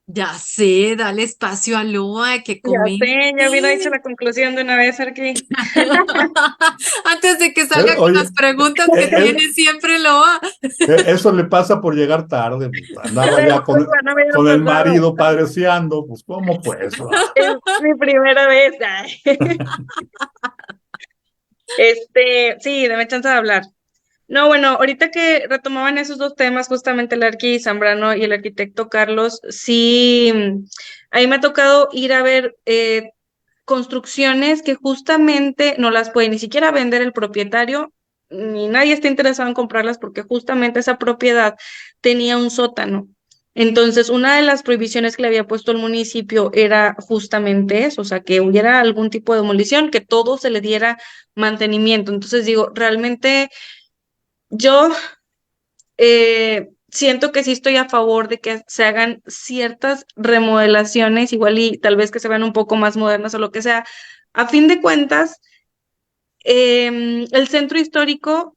Ya sé, dale espacio a Loa, que Ya sé, ya hubiera hecho comente. la conclusión de una vez, aquí. Antes de que salga con Oye, las preguntas que tiene siempre Loa. eso le pasa por llegar tarde. Pues, andaba ya Disculpa, no me había con el pasado. marido padreciando, pues ¿cómo pues? Es mi primera vez. Ay. Sí, dame chance de hablar. No, bueno, ahorita que retomaban esos dos temas, justamente el arqui Zambrano y el arquitecto Carlos, sí, a mí me ha tocado ir a ver construcciones que justamente no las puede ni siquiera vender el propietario, ni nadie está interesado en comprarlas porque justamente esa propiedad tenía un sótano. Entonces, una de las prohibiciones que le había puesto el municipio era justamente eso, o sea, que hubiera algún tipo de demolición, que todo se le diera mantenimiento. Entonces, digo, realmente yo siento que sí estoy a favor de que se hagan ciertas remodelaciones, igual y tal vez que se vean un poco más modernas o lo que sea. A fin de cuentas, el centro histórico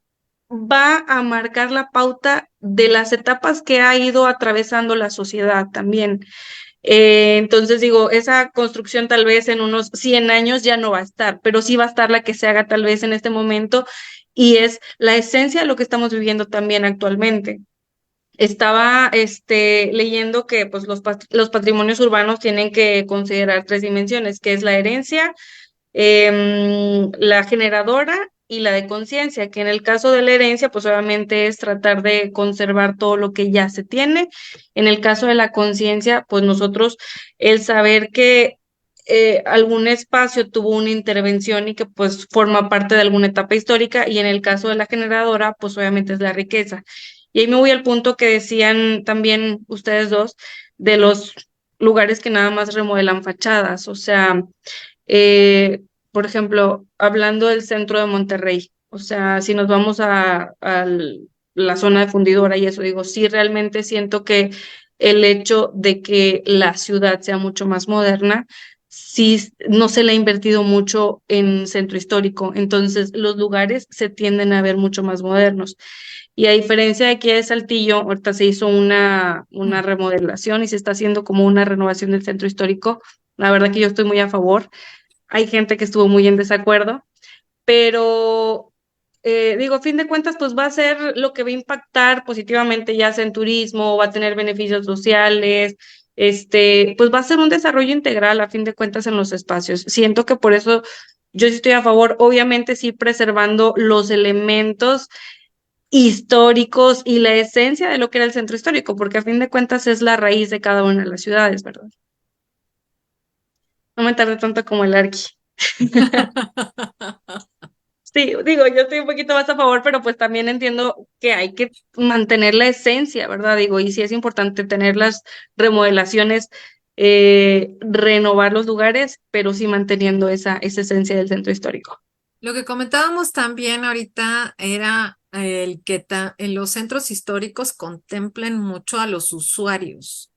va a marcar la pauta de las etapas que ha ido atravesando la sociedad también. Entonces digo, esa construcción tal vez en unos 100 años ya no va a estar, pero sí va a estar la que se haga tal vez en este momento y es la esencia de lo que estamos viviendo también actualmente. Estaba leyendo que pues, los patrimonios urbanos tienen que considerar tres dimensiones, que es la herencia, la generadora y la de conciencia, que en el caso de la herencia, pues obviamente es tratar de conservar todo lo que ya se tiene. En el caso de la conciencia, pues nosotros el saber que algún espacio tuvo una intervención y que pues forma parte de alguna etapa histórica, y en el caso de la generadora, pues obviamente es la riqueza. Y ahí me voy al punto que decían también ustedes dos, de los lugares que nada más remodelan fachadas, o sea, por ejemplo, hablando del centro de Monterrey, o sea, si nos vamos a la zona de Fundidora y eso, digo, sí, realmente siento que el hecho de que la ciudad sea mucho más moderna, sí, no se le ha invertido mucho en centro histórico, entonces los lugares se tienden a ver mucho más modernos. Y a diferencia de aquí de Saltillo, ahorita se hizo una remodelación y se está haciendo como una renovación del centro histórico. La verdad que yo estoy muy a favor. Hay gente que estuvo muy en desacuerdo, pero digo, a fin de cuentas, pues va a ser lo que va a impactar positivamente, ya sea en turismo, va a tener beneficios sociales, pues va a ser un desarrollo integral a fin de cuentas en los espacios. Siento que por eso yo sí estoy a favor, obviamente sí preservando los elementos históricos y la esencia de lo que era el centro histórico, porque a fin de cuentas es la raíz de cada una de las ciudades, ¿verdad? No me tardé tanto como el arqui. Sí, digo, yo estoy un poquito más a favor, pero pues también entiendo que hay que mantener la esencia, ¿verdad? Digo, y sí es importante tener las remodelaciones, renovar los lugares, pero sí manteniendo esa esencia del centro histórico. Lo que comentábamos también ahorita era el que en los centros históricos contemplen mucho a los usuarios,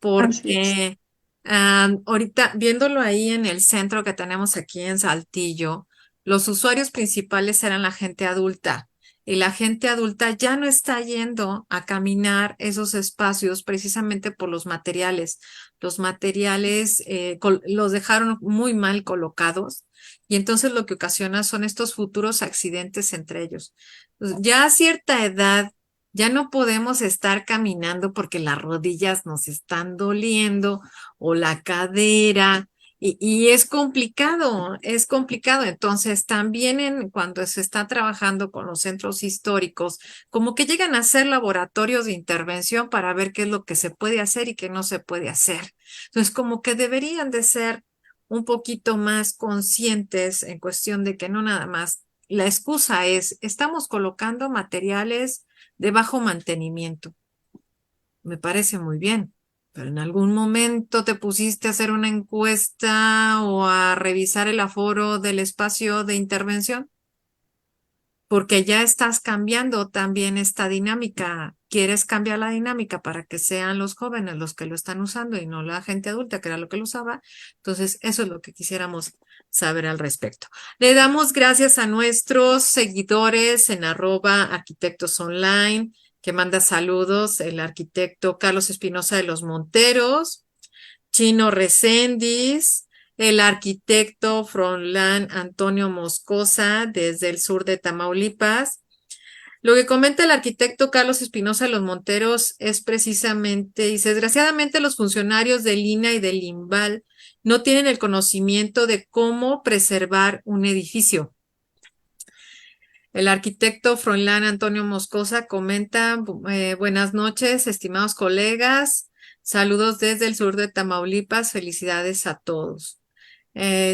Así es. porque ahorita viéndolo ahí en el centro que tenemos aquí en Saltillo, los usuarios principales eran la gente adulta y la gente adulta ya no está yendo a caminar esos espacios precisamente por los materiales. Los materiales los dejaron muy mal colocados y entonces lo que ocasiona son estos futuros accidentes entre ellos. Ya a cierta edad ya no podemos estar caminando porque las rodillas nos están doliendo o la cadera y es complicado, es complicado. Entonces también cuando se está trabajando con los centros históricos, como que llegan a ser laboratorios de intervención para ver qué es lo que se puede hacer y qué no se puede hacer. Entonces como que deberían de ser un poquito más conscientes en cuestión de que no nada más, la excusa es, estamos colocando materiales de bajo mantenimiento. Me parece muy bien, pero en algún momento te pusiste a hacer una encuesta o a revisar el aforo del espacio de intervención, porque ya estás cambiando también esta dinámica. Quieres cambiar la dinámica para que sean los jóvenes los que lo están usando y no la gente adulta, que era lo que lo usaba. Entonces, eso es lo que quisiéramos saber al respecto. Le damos gracias a nuestros seguidores en @arquitectosonline, que manda saludos, el arquitecto Carlos Espinosa de los Monteros, Chino Recendis, el arquitecto Fronlán Antonio Moscosa desde el sur de Tamaulipas. Lo que comenta el arquitecto Carlos Espinosa de los Monteros es precisamente, dice, desgraciadamente los funcionarios del INAH y del INVAL no tienen el conocimiento de cómo preservar un edificio. El arquitecto Froilán Antonio Moscosa comenta, buenas noches, estimados colegas, saludos desde el sur de Tamaulipas, felicidades a todos.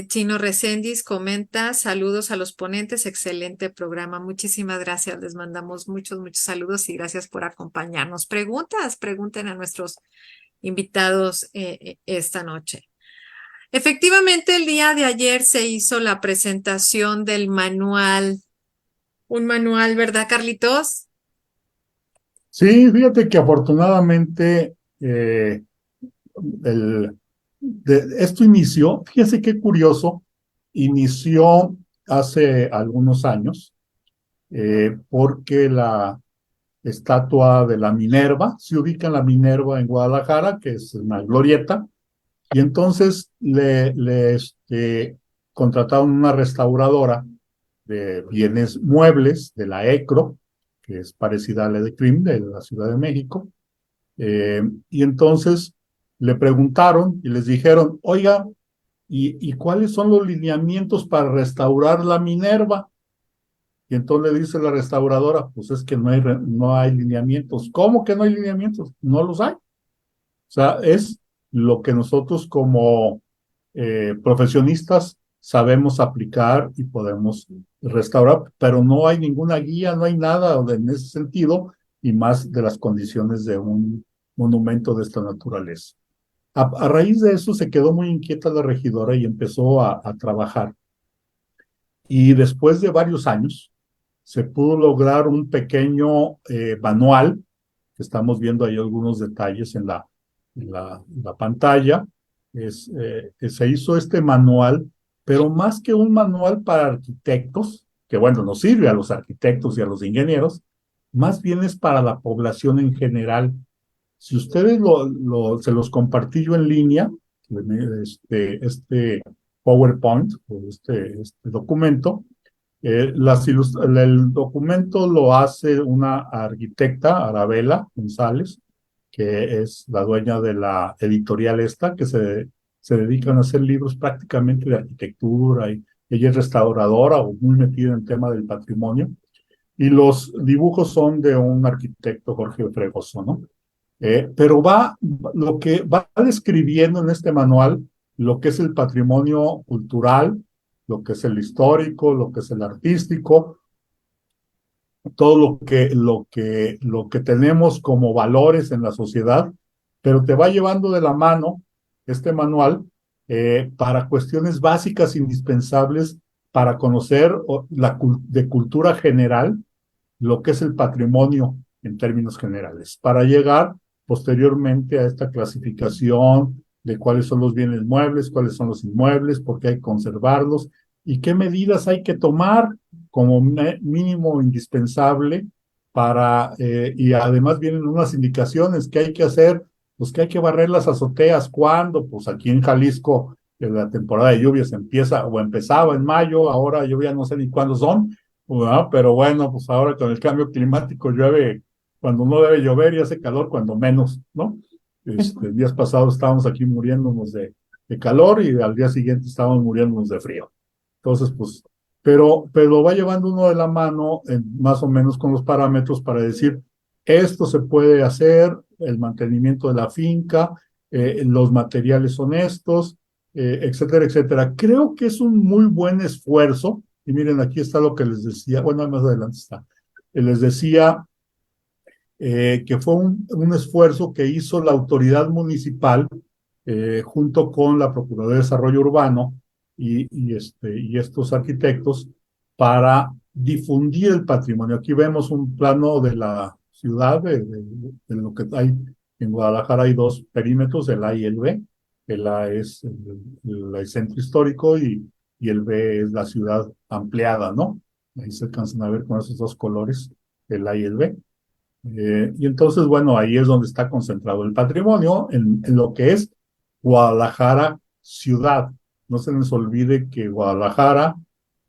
Chino Recendis comenta, saludos a los ponentes, excelente programa, muchísimas gracias, les mandamos muchos saludos y gracias por acompañarnos. Pregunten a nuestros invitados esta noche. Efectivamente, el día de ayer se hizo la presentación del manual. Un manual, ¿verdad, Carlitos? Sí, fíjate que afortunadamente esto inició, fíjese qué curioso, inició hace algunos años, porque la estatua de la Minerva, se ubica en la Minerva en Guadalajara, que es una glorieta, y entonces contrataron una restauradora de bienes muebles de la ECRO, que es parecida a la de CRIM de la Ciudad de México, y entonces le preguntaron y les dijeron, oiga, ¿y cuáles son los lineamientos para restaurar la Minerva? Y entonces le dice la restauradora, pues es que no hay lineamientos. ¿Cómo que no hay lineamientos? No los hay. O sea, es lo que nosotros como profesionistas sabemos aplicar y podemos restaurar, pero no hay ninguna guía, no hay nada en ese sentido, y más de las condiciones de un monumento de esta naturaleza. A raíz de eso se quedó muy inquieta la regidora y empezó a trabajar. Y después de varios años, se pudo lograr un pequeño manual, que estamos viendo ahí algunos detalles en la pantalla. Se hizo este manual, pero más que un manual para arquitectos, que bueno, nos sirve a los arquitectos y a los ingenieros, más bien es para la población en general. Si ustedes se los compartí yo en línea, este PowerPoint o este documento, el documento lo hace una arquitecta, Arabela González, que es la dueña de la editorial esta, que se dedican a hacer libros prácticamente de arquitectura, y ella es restauradora o muy metida en el tema del patrimonio, y los dibujos son de un arquitecto, Jorge Fregoso, ¿no? Pero lo que va describiendo en este manual lo que es el patrimonio cultural, lo que es el histórico, lo que es el artístico, todo lo que tenemos como valores en la sociedad, pero te va llevando de la mano este manual para cuestiones básicas indispensables para conocer de cultura general lo que es el patrimonio en términos generales, para llegar posteriormente a esta clasificación de cuáles son los bienes muebles, cuáles son los inmuebles, por qué hay que conservarlos y qué medidas hay que tomar como mínimo indispensable y además vienen unas indicaciones que hay que hacer, pues que hay que barrer las azoteas. ¿Cuándo? Pues aquí en Jalisco la temporada de lluvias empieza o empezaba en mayo, ahora yo ya no sé ni cuándo son, ¿verdad? Pero bueno, pues ahora con el cambio climático llueve cuando no debe llover y hace calor cuando menos, ¿no? Días pasados estábamos aquí muriéndonos de calor y al día siguiente estábamos muriéndonos de frío. Entonces, pues, pero va llevando uno de la mano más o menos con los parámetros para decir, esto se puede hacer, el mantenimiento de la finca, los materiales son estos, etcétera, etcétera. Creo que es un muy buen esfuerzo, y miren, aquí está lo que les decía, bueno, más adelante está, les decía que fue un esfuerzo que hizo la autoridad municipal junto con la Procuraduría de Desarrollo Urbano y estos arquitectos para difundir el patrimonio. Aquí vemos un plano de la ciudad, de lo que hay en Guadalajara. Hay dos perímetros, el A y el B. El A es el centro histórico y el B es la ciudad ampliada, ¿no? Ahí se alcanzan a ver con esos dos colores, el A y el B. Y entonces, bueno, ahí es donde está concentrado el patrimonio, en lo que es Guadalajara ciudad. No se les olvide que Guadalajara,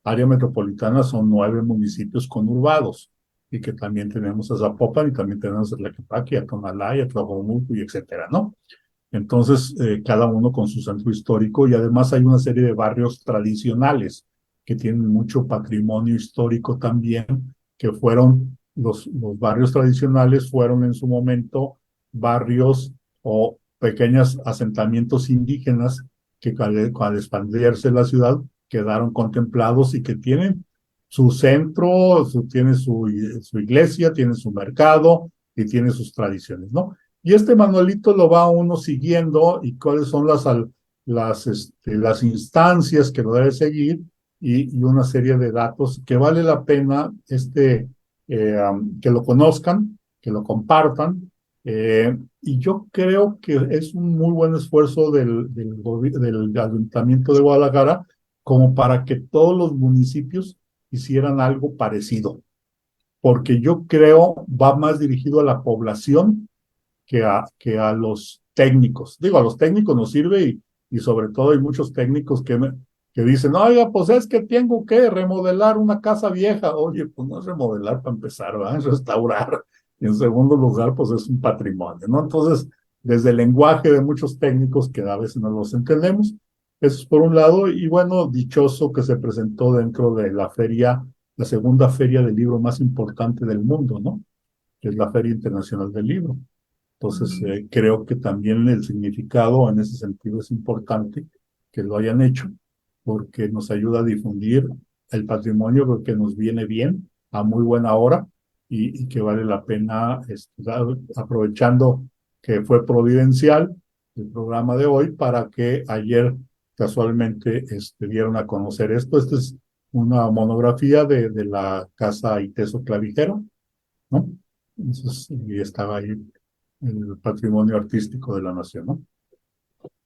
área metropolitana, son 9 municipios conurbados, y que también tenemos a Zapopan, y también tenemos a Tlaquepaque, a Tonalá, y a Tlajomulco, y etcétera, ¿no? Entonces, cada uno con su centro histórico, y además hay una serie de barrios tradicionales que tienen mucho patrimonio histórico también, que fueron los barrios tradicionales, fueron en su momento barrios o pequeños asentamientos indígenas que al expandirse la ciudad quedaron contemplados y que tienen su centro, tiene su iglesia, tiene su mercado y tiene sus tradiciones, ¿no? Y este manualito lo va uno siguiendo y cuáles son las instancias que lo debe seguir y una serie de datos que vale la pena que lo conozcan, que lo compartan. Y yo creo que es un muy buen esfuerzo del Ayuntamiento de Guadalajara como para que todos los municipios hicieran algo parecido, porque yo creo va más dirigido a la población que a los técnicos. Digo, a los técnicos nos sirve y sobre todo hay muchos técnicos que dicen, oiga, pues es que tengo que remodelar una casa vieja. Oye, pues no es remodelar para empezar, ¿verdad? Es restaurar. Y en segundo lugar, pues es un patrimonio, ¿no? Entonces, desde el lenguaje de muchos técnicos que a veces no los entendemos, eso es por un lado, y bueno, dichoso que se presentó dentro de la feria, la segunda feria del libro más importante del mundo, ¿no? Que es la Feria Internacional del Libro. Entonces, creo que también el significado en ese sentido es importante que lo hayan hecho, porque nos ayuda a difundir el patrimonio, porque nos viene bien, a muy buena hora, y que vale la pena aprovechando que fue providencial el programa de hoy, para que ayer casualmente dieron a conocer esto. Esta es una monografía de la Casa Iteso Clavijero, ¿no? Entonces, y estaba ahí el patrimonio artístico de la nación, ¿no?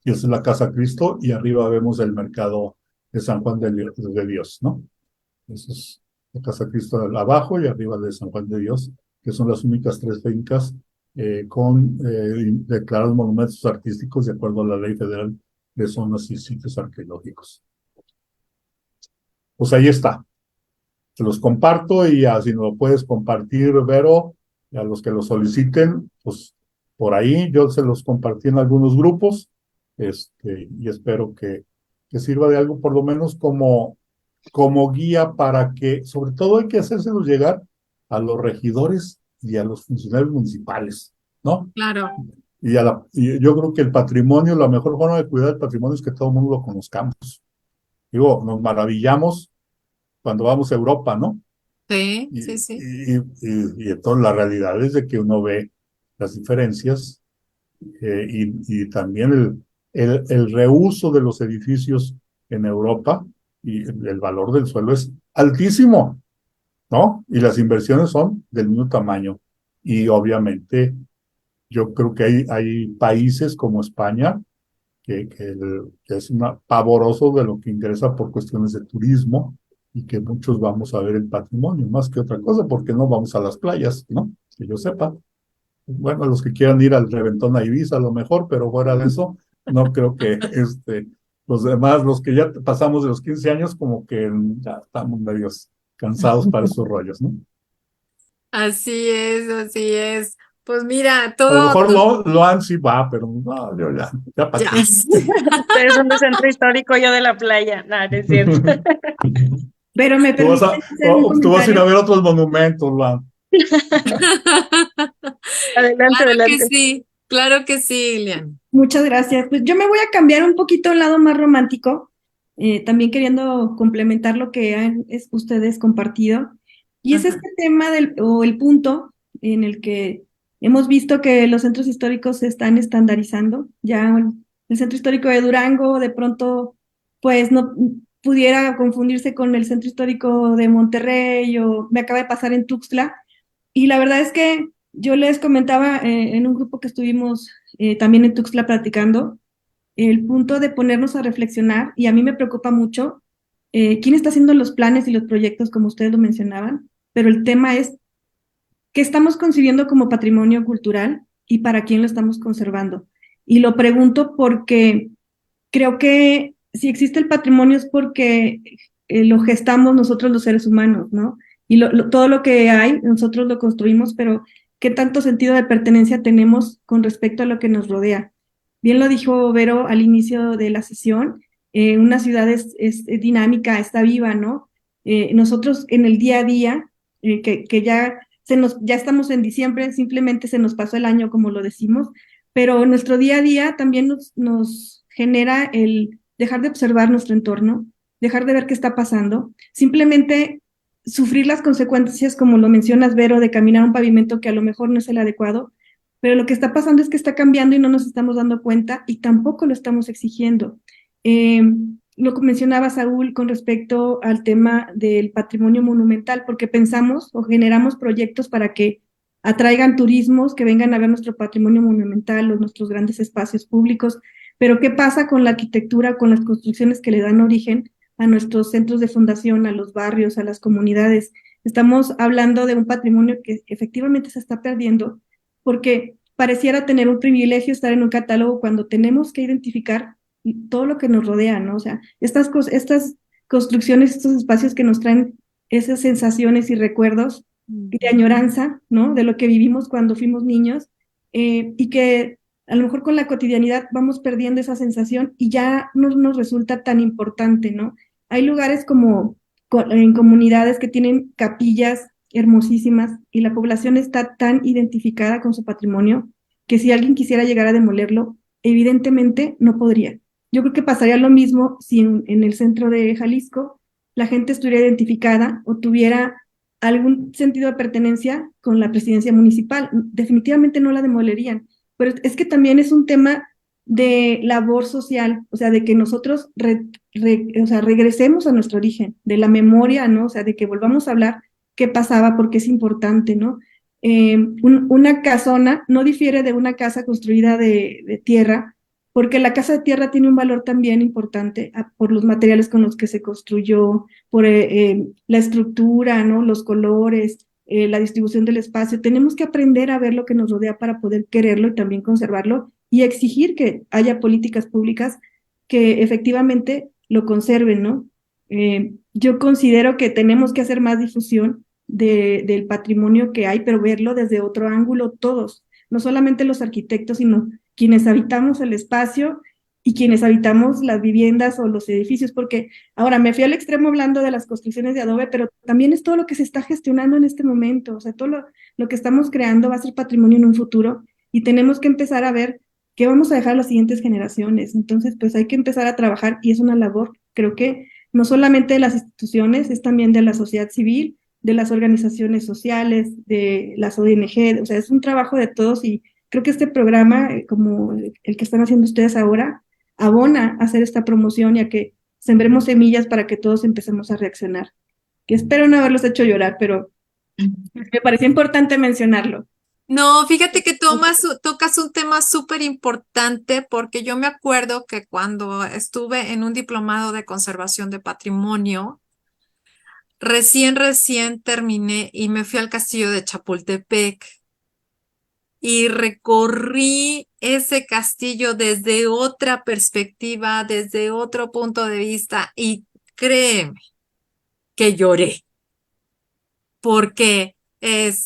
Y esa es la Casa Cristo, y arriba vemos el mercado de San Juan de Dios, ¿no? Esa es la Casa Cristo abajo y arriba de San Juan de Dios, que son las únicas 3 fincas con declarados monumentos artísticos de acuerdo a la Ley Federal de Zonas y Sitios Arqueológicos. Pues ahí está. Te los comparto y si no lo puedes compartir, Vero, a los que lo soliciten, pues por ahí yo se los compartí en algunos grupos, y espero que sirva de algo, por lo menos como guía para que, sobre todo hay que hacérselos llegar a los regidores y a los funcionarios municipales, ¿no? Claro. Y yo creo que el patrimonio, la mejor forma de cuidar el patrimonio es que todo el mundo lo conozcamos. Digo, nos maravillamos cuando vamos a Europa, ¿no? Sí, Y, sí, sí. y entonces la realidad es de que uno ve las diferencias y también el reuso de los edificios en Europa y el valor del suelo es altísimo, ¿no? Y las inversiones son del mismo tamaño. Y obviamente yo creo que hay países como España que es pavoroso de lo que ingresa por cuestiones de turismo y que muchos vamos a ver el patrimonio más que otra cosa, porque no vamos a las playas, ¿no? Que yo sepa. Bueno, los que quieran ir al Reventón a Ibiza a lo mejor, pero fuera de eso, no creo que los demás, los que ya pasamos de los 15 años, como que ya estamos medios cansados para esos rollos, ¿no? Así es, así es. Pues mira, A lo todo, mejor lo han sí va, pero no, yo ya para ya qué. sé. Ustedes son de centro histórico, yo de la playa. No, no es cierto. Pero me permite hacer un Tú vas a ir a comentario. ver otros monumentos, Luan. Adelante, adelante. Claro que sí, Ilian. Muchas gracias. Pues yo me voy a cambiar un poquito a un lado más romántico, también queriendo complementar lo que han ustedes compartido. Y es Ajá. este tema o el punto en el que hemos visto que los centros históricos se están estandarizando. Ya el centro histórico de Durango de pronto, pues no pudiera confundirse con el centro histórico de Monterrey o me acaba de pasar en Tuxtla. Y la verdad es que yo les comentaba en un grupo que estuvimos también en Tuxtla platicando, el punto de ponernos a reflexionar, y a mí me preocupa mucho quién está haciendo los planes y los proyectos, como ustedes lo mencionaban, pero el tema es qué estamos concibiendo como patrimonio cultural y para quién lo estamos conservando. Y lo pregunto porque creo que si existe el patrimonio es porque lo gestamos nosotros los seres humanos, ¿no? Y todo lo que hay, nosotros lo construimos, pero ¿qué tanto sentido de pertenencia tenemos con respecto a lo que nos rodea? Bien lo dijo Vero al inicio de la sesión, una ciudad es dinámica, está viva, ¿no? Nosotros en el día a día, que ya estamos en diciembre, simplemente se nos pasó el año, como lo decimos, pero nuestro día a día también nos genera el dejar de observar nuestro entorno, dejar de ver qué está pasando, simplemente sufrir las consecuencias, como lo mencionas, Vero, de caminar un pavimento que a lo mejor no es el adecuado, pero lo que está pasando es que está cambiando y no nos estamos dando cuenta y tampoco lo estamos exigiendo. Eh, lo que mencionaba Saúl con respecto al tema del patrimonio monumental, porque pensamos o generamos proyectos para que atraigan turismos, que vengan a ver nuestro patrimonio monumental o nuestros grandes espacios públicos, pero ¿qué pasa con la arquitectura, con las construcciones que le dan origen a nuestros centros de fundación, a los barrios, a las comunidades? Estamos hablando de un patrimonio que efectivamente se está perdiendo porque pareciera tener un privilegio estar en un catálogo cuando tenemos que identificar todo lo que nos rodea, ¿no? O sea, estas construcciones, estos espacios que nos traen esas sensaciones y recuerdos de añoranza, ¿no? De lo que vivimos cuando fuimos niños y que a lo mejor con la cotidianidad vamos perdiendo esa sensación y ya no nos resulta tan importante, ¿no? Hay lugares como en comunidades que tienen capillas hermosísimas y la población está tan identificada con su patrimonio que si alguien quisiera llegar a demolerlo, evidentemente no podría. Yo creo que pasaría lo mismo si en el centro de Jalisco la gente estuviera identificada o tuviera algún sentido de pertenencia con la presidencia municipal. Definitivamente no la demolerían, pero es que también es un tema de labor social, o sea, de que nosotros o sea, regresemos a nuestro origen, de la memoria, ¿no? O sea, de que volvamos a hablar qué pasaba, porque es importante, ¿no? Una casona no difiere de una casa construida de tierra, porque la casa de tierra tiene un valor también importante por los materiales con los que se construyó, por la estructura, ¿no? Los colores, la distribución del espacio. Tenemos que aprender a ver lo que nos rodea para poder quererlo y también conservarlo y exigir que haya políticas públicas que efectivamente lo conserven, ¿no? Yo considero que tenemos que hacer más difusión del patrimonio que hay, pero verlo desde otro ángulo todos, no solamente los arquitectos, sino quienes habitamos el espacio y quienes habitamos las viviendas o los edificios, porque ahora me fui al extremo hablando de las construcciones de adobe, pero también es todo lo que se está gestionando en este momento, o sea, todo lo que estamos creando va a ser patrimonio en un futuro y tenemos que empezar a ver qué vamos a dejar a las siguientes generaciones. Entonces, pues hay que empezar a trabajar y es una labor, creo que no solamente de las instituciones, es también de la sociedad civil, de las organizaciones sociales, de las ONG, o sea, es un trabajo de todos y creo que este programa, como el que están haciendo ustedes ahora, abona a hacer esta promoción y a que sembremos semillas para que todos empecemos a reaccionar. Que espero no haberlos hecho llorar, pero me parecía importante mencionarlo. No, fíjate que tocas un tema súper importante porque yo me acuerdo que cuando estuve en un diplomado de conservación de patrimonio, recién terminé y me fui al castillo de Chapultepec y recorrí ese castillo desde otra perspectiva, desde otro punto de vista y créeme que lloré porque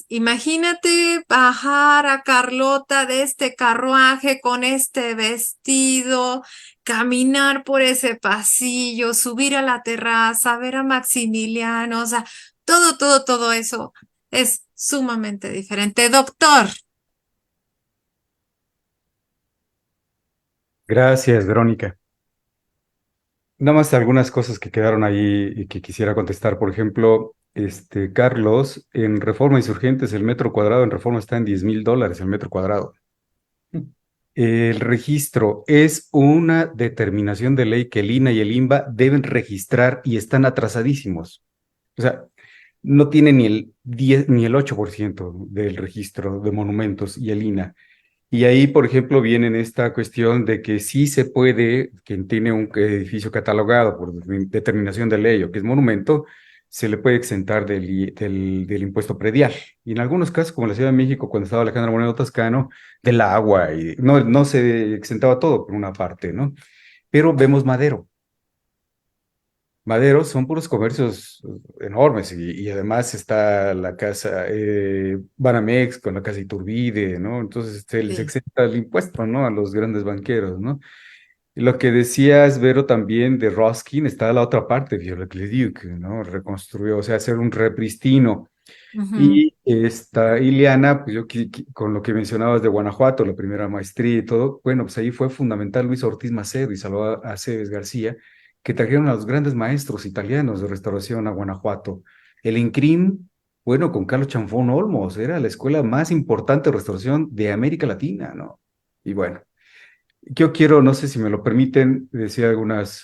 imagínate bajar a Carlota de este carruaje con este vestido, caminar por ese pasillo, subir a la terraza, ver a Maximiliano, o sea, todo eso es sumamente diferente. Doctor, Gracias, Verónica. Nada más algunas cosas que quedaron ahí y que quisiera contestar. Por ejemplo, Carlos, en Reforma Insurgentes, el metro cuadrado en Reforma está en $10,000 el metro cuadrado. El registro es una determinación de ley que el INAH y el INBA deben registrar y están atrasadísimos. O sea, no tiene ni el 10, ni el 8% del registro de monumentos y el INAH. Y ahí, por ejemplo, viene esta cuestión de que sí se puede, quien tiene un edificio catalogado por determinación de ley o que es monumento, se le puede exentar del impuesto predial. Y en algunos casos, como en la Ciudad de México, cuando estaba Alejandro Moreno Toscano, del agua, y no se exentaba todo por una parte, ¿no? Pero vemos Madero. Madero son puros comercios enormes y además está la casa Banamex con la casa Iturbide, ¿no? Entonces se les sí. exenta el impuesto, ¿no? A los grandes banqueros, ¿no? Y lo que decías, Vero, también de Ruskin, está la otra parte, Viollet-le-Duc, ¿no? Reconstruyó, o sea, hacer un repristino. Ujú. Y esta Ileana, pues yo con lo que mencionabas de Guanajuato, la primera maestría y todo, bueno, pues ahí fue fundamental Luis Ortiz Macedo y Salvador Aceves García, que trajeron a los grandes maestros italianos de restauración a Guanajuato. El INCRIM, bueno, con Carlos Chanfón Olmos, era la escuela más importante de restauración de América Latina, ¿no? Y bueno, yo quiero, no sé si me lo permiten, decir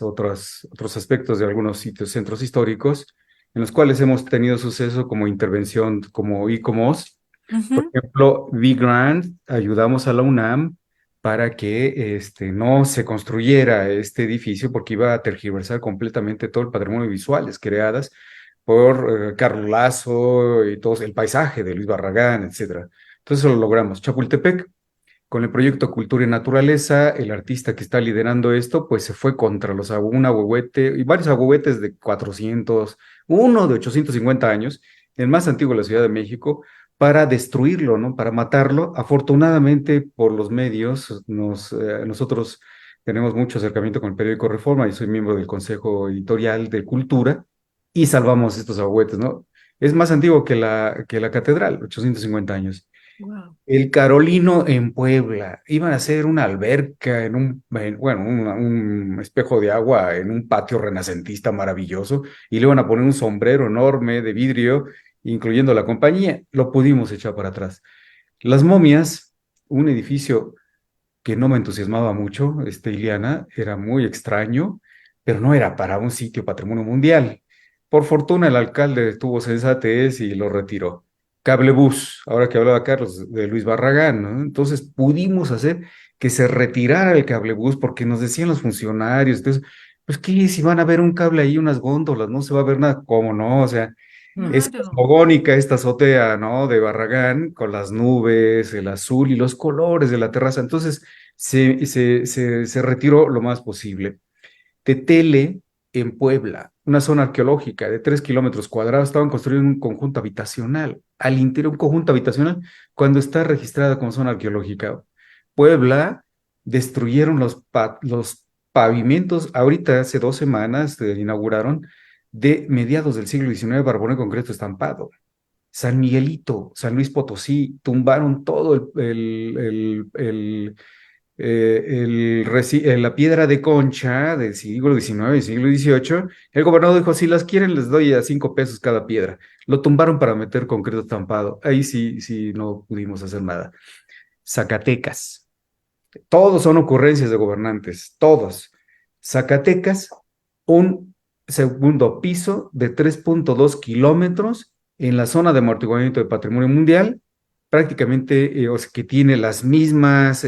otros aspectos de algunos sitios, centros históricos, en los cuales hemos tenido suceso como intervención, como ICOMOS. Por Ujú. ejemplo, V-Grant, ayudamos a la UNAM para que no se construyera este edificio porque iba a tergiversar completamente todo el patrimonio visuales creadas por Carlos Lazo y todo el paisaje de Luis Barragán, etcétera. Entonces lo logramos. Chapultepec, con el proyecto Cultura y Naturaleza, el artista que está liderando esto, pues se fue contra un ahuehuete y varios ahuehuetes de 400, uno de 850 años, el más antiguo de la Ciudad de México, para destruirlo, ¿no? Para matarlo. Afortunadamente, por los medios, nosotros tenemos mucho acercamiento con el periódico Reforma, y soy miembro del Consejo Editorial de Cultura, y salvamos estos ahuehuetes, ¿no? Es más antiguo que la catedral, 850 años. Wow. El Carolino en Puebla. Iban a hacer una alberca bueno, un espejo de agua en un patio renacentista maravilloso y le iban a poner un sombrero enorme de vidrio, incluyendo la compañía. Lo pudimos echar para atrás. Las momias, un edificio que no me entusiasmaba mucho, Ileana, era muy extraño, pero no era para un sitio patrimonio mundial. Por fortuna el alcalde tuvo sensatez y lo retiró. Cablebús, ahora que hablaba Carlos de Luis Barragán, ¿no? Entonces pudimos hacer que se retirara el cablebús porque nos decían los funcionarios, entonces, pues qué, si van a ver un cable ahí, unas góndolas, no se va a ver nada, ¿cómo no? O sea, es Claro. cosmogónica esta azotea, ¿no? De Barragán, con las nubes, el azul y los colores de la terraza. Entonces, se retiró lo más posible. Tetele, en Puebla, una zona arqueológica de 3 km², estaban construyendo un conjunto habitacional. Al interior, un conjunto habitacional, cuando está registrada como zona arqueológica. Puebla, destruyeron los pavimentos, ahorita hace 2 semanas inauguraron, de mediados del siglo XIX, Barbón en concreto estampado. San Miguelito, San Luis Potosí, tumbaron todo la piedra de concha del siglo XIX y siglo XVIII, el gobernador dijo, si las quieren les doy a 5 pesos cada piedra. Lo tumbaron para meter concreto estampado. Ahí sí no pudimos hacer nada. Zacatecas. Todos son ocurrencias de gobernantes, todos. Zacatecas, un segundo piso de 3.2 kilómetros en la zona de amortiguamiento de patrimonio mundial, prácticamente, o sea, que tiene las mismas,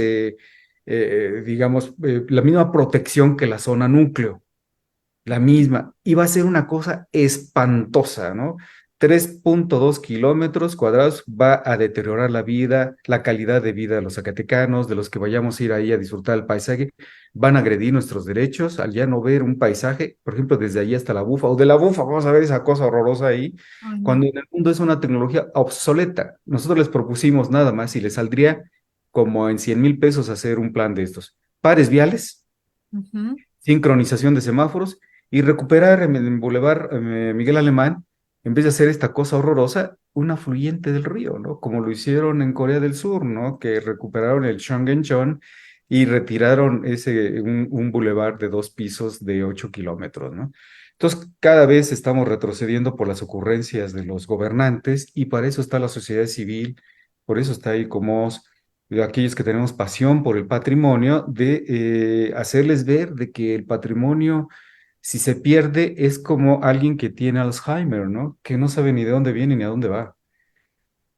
digamos, la misma protección que la zona núcleo, la misma. Y va a ser una cosa espantosa, ¿no? 3.2 kilómetros cuadrados va a deteriorar la vida, la calidad de vida de los zacatecanos, de los que vayamos a ir ahí a disfrutar del paisaje, van a agredir nuestros derechos al ya no ver un paisaje, por ejemplo, desde ahí hasta la Bufa, o de la Bufa, vamos a ver esa cosa horrorosa ahí, Ay, cuando no. en el mundo es una tecnología obsoleta. Nosotros les propusimos nada más y les saldría como en 100,000 pesos hacer un plan de estos. Pares viales, Ujú. sincronización de semáforos y recuperar en Boulevard Miguel Alemán, en vez de hacer esta cosa horrorosa, un afluente del río, ¿no? Como lo hicieron en Corea del Sur, ¿no? Que recuperaron el Cheonggyecheon y retiraron un bulevar de 2 pisos de 8 kilómetros, ¿no? Entonces, cada vez estamos retrocediendo por las ocurrencias de los gobernantes y para eso está la sociedad civil, por eso está ahí como de aquellos que tenemos pasión por el patrimonio, de hacerles ver de que el patrimonio, si se pierde, es como alguien que tiene Alzheimer, ¿no? Que no sabe ni de dónde viene ni a dónde va.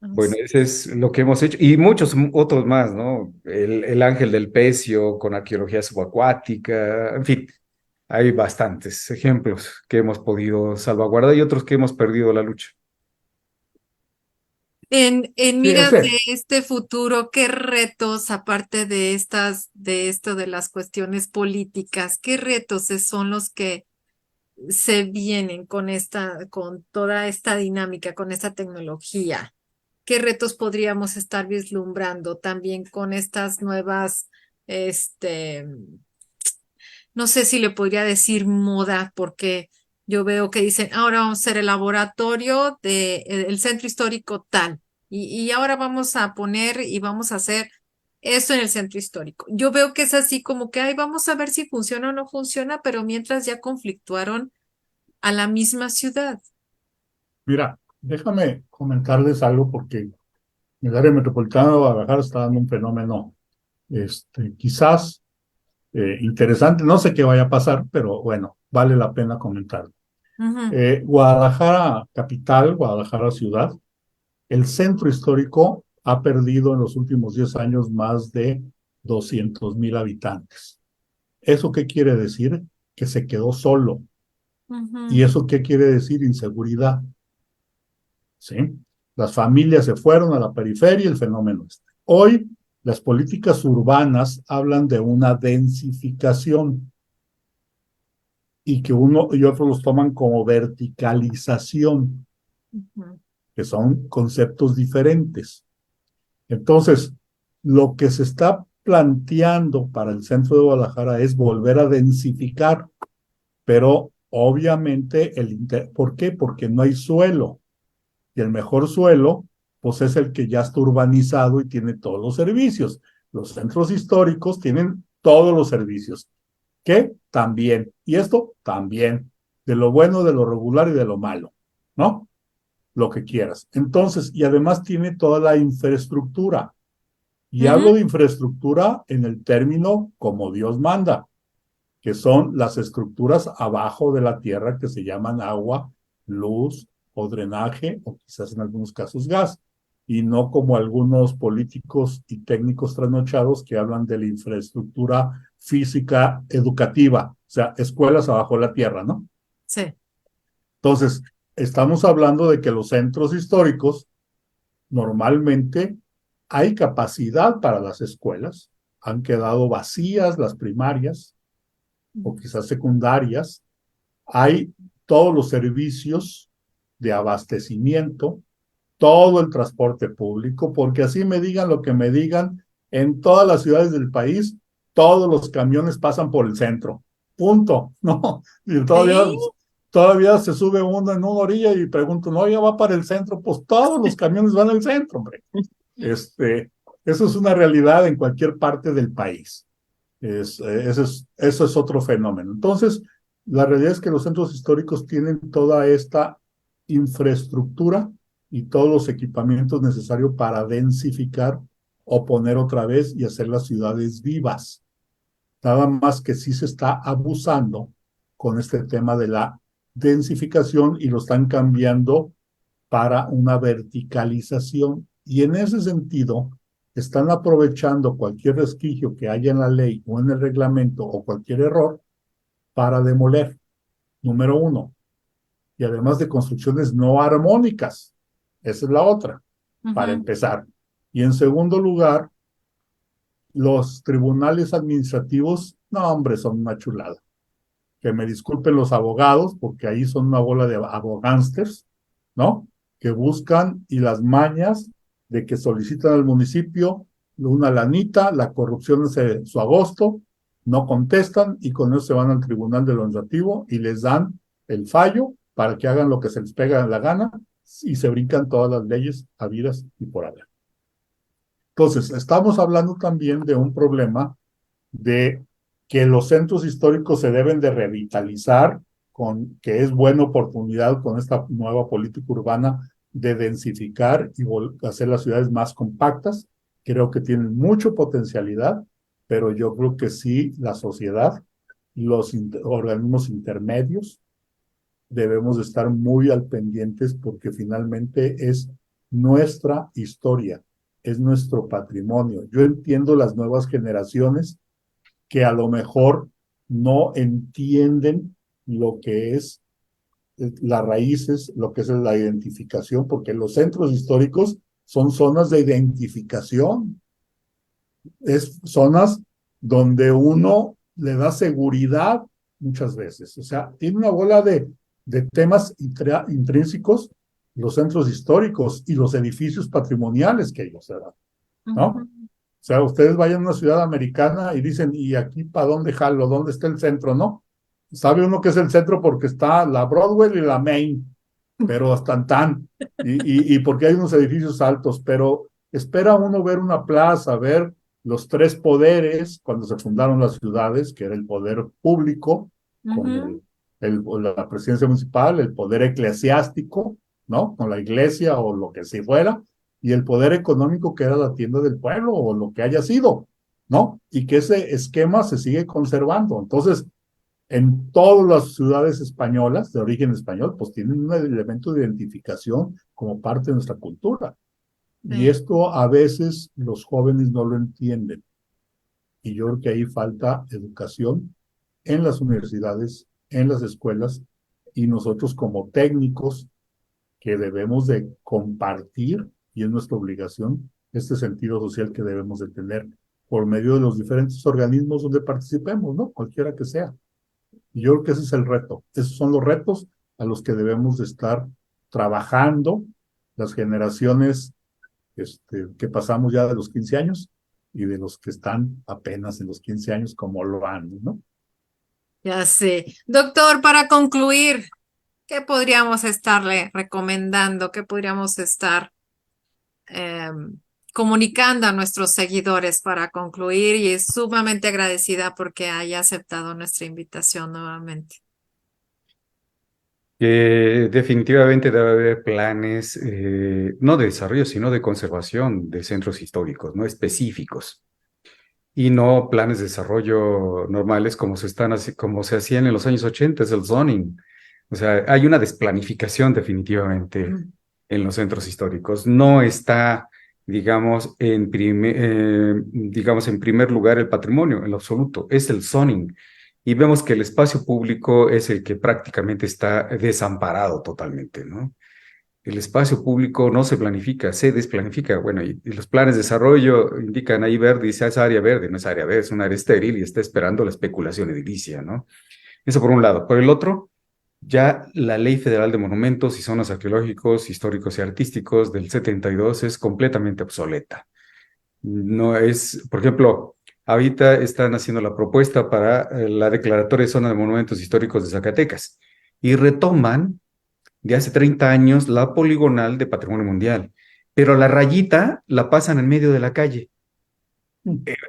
Bueno, Así ese es. es lo que hemos hecho, y muchos otros más, ¿no? El ángel del pecio con arqueología subacuática, en fin, hay bastantes ejemplos que hemos podido salvaguardar y otros que hemos perdido la lucha. En Sí, miras de este futuro, ¿qué retos, aparte de esto de las cuestiones políticas, qué retos son los que se vienen con toda esta dinámica, con esta tecnología? ¿Qué retos podríamos estar vislumbrando también con estas nuevas, este, no sé si le podría decir moda, porque yo veo que dicen, ahora vamos a hacer el laboratorio el centro histórico tal, y ahora vamos a poner y vamos a hacer esto en el centro histórico. Yo veo que es así como que, ay, vamos a ver si funciona o no funciona, pero mientras ya conflictuaron a la misma ciudad. Mira, déjame comentarles algo porque el área metropolitana de Guadalajara está dando un fenómeno, quizás interesante. No sé qué vaya a pasar, pero bueno, vale la pena comentarlo. Ujú. Guadalajara capital, Guadalajara ciudad, el centro histórico ha perdido en los últimos 10 años más de 200,000 habitantes. ¿Eso qué quiere decir? Que se quedó solo. ¿Y Ujú. eso qué quiere decir? Inseguridad. ¿Sí? Las familias se fueron a la periferia y el fenómeno este. Hoy, las políticas urbanas hablan de una densificación y que uno y otros los toman como verticalización, Ujú. que son conceptos diferentes. Entonces, lo que se está planteando para el centro de Guadalajara es volver a densificar, pero obviamente, ¿por qué? Porque no hay suelo. Y el mejor suelo, pues es el que ya está urbanizado y tiene todos los servicios. Los centros históricos tienen todos los servicios. ¿Qué? También. Y esto también. De lo bueno, de lo regular y de lo malo, ¿no? Lo que quieras. Entonces, y además tiene toda la infraestructura. Y Ujú. hablo de infraestructura en el término como Dios manda, que son las estructuras abajo de la tierra que se llaman agua, luz o drenaje, o quizás en algunos casos gas, y no como algunos políticos y técnicos trasnochados que hablan de la infraestructura física educativa, o sea, escuelas abajo de la tierra, ¿no? Sí. Entonces, estamos hablando de que los centros históricos normalmente hay capacidad para las escuelas, han quedado vacías las primarias o quizás secundarias, hay todos los servicios de abastecimiento, todo el transporte público, porque así me digan lo que me digan, en todas las ciudades del país, todos los camiones pasan por el centro. Punto. No, y Sí. todavía se sube uno en una orilla y pregunto, no, ya va para el centro, pues todos los camiones van al centro, hombre. Eso es una realidad en cualquier parte del país. Eso es otro fenómeno. Entonces, la realidad es que los centros históricos tienen toda esta infraestructura y todos los equipamientos necesarios para densificar o poner otra vez y hacer las ciudades vivas. Nada más que sí se está abusando con este tema de la densificación y lo están cambiando para una verticalización. Y en ese sentido, están aprovechando cualquier resquicio que haya en la ley o en el reglamento o cualquier error para demoler, número uno. Y además de construcciones no armónicas. Esa es la otra, para empezar. Y en segundo lugar, los tribunales administrativos, no, hombre, son una chulada. Que me disculpen los abogados, porque ahí son una bola de abogánsters, ¿no? Que buscan y las mañas de que solicitan al municipio una lanita, la corrupción es su agosto, no contestan y con eso se van al tribunal de lo administrativo y les dan el fallo para que hagan lo que se les pega en la gana y se brincan todas las leyes habidas y por haber. Entonces, estamos hablando también de un problema de que los centros históricos se deben de revitalizar, que es buena oportunidad con esta nueva política urbana de densificar y hacer las ciudades más compactas. Creo que tienen mucha potencialidad, pero yo creo que sí, la sociedad, los organismos intermedios, debemos de estar muy al pendientes porque finalmente es nuestra historia, es nuestro patrimonio. Yo entiendo las nuevas generaciones que a lo mejor no entienden lo que es las raíces, lo que es la identificación, porque los centros históricos son zonas de identificación, es zonas donde uno le da seguridad muchas veces, o sea, tiene una bola de temas intrínsecos, los centros históricos y los edificios patrimoniales que ellos se dan, ¿no? O sea, ustedes vayan a una ciudad americana y dicen, ¿y aquí para dónde jalo? ¿Dónde está el centro? ¿No? Sabe uno que es el centro porque está la Broadway y la Main, pero hasta tan, y porque hay unos edificios altos, pero espera uno ver una plaza, ver los tres poderes cuando se fundaron las ciudades, que era el poder público, con la presidencia municipal, el poder eclesiástico, ¿no? Con la iglesia o lo que se fuera, y el poder económico que era la tienda del pueblo o lo que haya sido, ¿no? Y que ese esquema se sigue conservando. Entonces, en todas las ciudades españolas de origen español, pues tienen un elemento de identificación como parte de nuestra cultura. Sí. Y esto a veces los jóvenes no lo entienden. Y yo creo que ahí falta educación en las universidades, en las escuelas, y nosotros como técnicos que debemos de compartir, y es nuestra obligación, este sentido social que debemos de tener por medio de los diferentes organismos donde participemos, ¿no? Cualquiera que sea. Y yo creo que ese es el reto. Esos son los retos a los que debemos de estar trabajando las generaciones que pasamos ya de los 15 años y de los que están apenas en los 15 años como lo han, ¿no? Ya sé. Doctor, para concluir, ¿qué podríamos estarle recomendando? ¿Qué podríamos estar comunicando a nuestros seguidores para concluir? Y es sumamente agradecida porque haya aceptado nuestra invitación nuevamente. Definitivamente debe haber planes, no de desarrollo, sino de conservación de centros históricos, no específicos, y no planes de desarrollo normales como como se hacían en los años 80, es el zoning. O sea, hay una desplanificación definitivamente en los centros históricos. No está, digamos, en primer lugar el patrimonio, en lo absoluto, es el zoning. Y vemos que el espacio público es el que prácticamente está desamparado totalmente, ¿no? El espacio público no se planifica, se desplanifica. Bueno, y los planes de desarrollo indican ahí verde, dice, es área verde, no es área verde, es un área estéril y está esperando la especulación edilicia, ¿no? Eso por un lado. Por el otro, ya la Ley Federal de Monumentos y Zonas Arqueológicos, Históricos y Artísticos del 72 es completamente obsoleta. No es, por ejemplo, ahorita están haciendo la propuesta para la declaratoria de zona de monumentos históricos de Zacatecas y retoman de hace 30 años la poligonal de Patrimonio Mundial, pero la rayita la pasan en medio de la calle.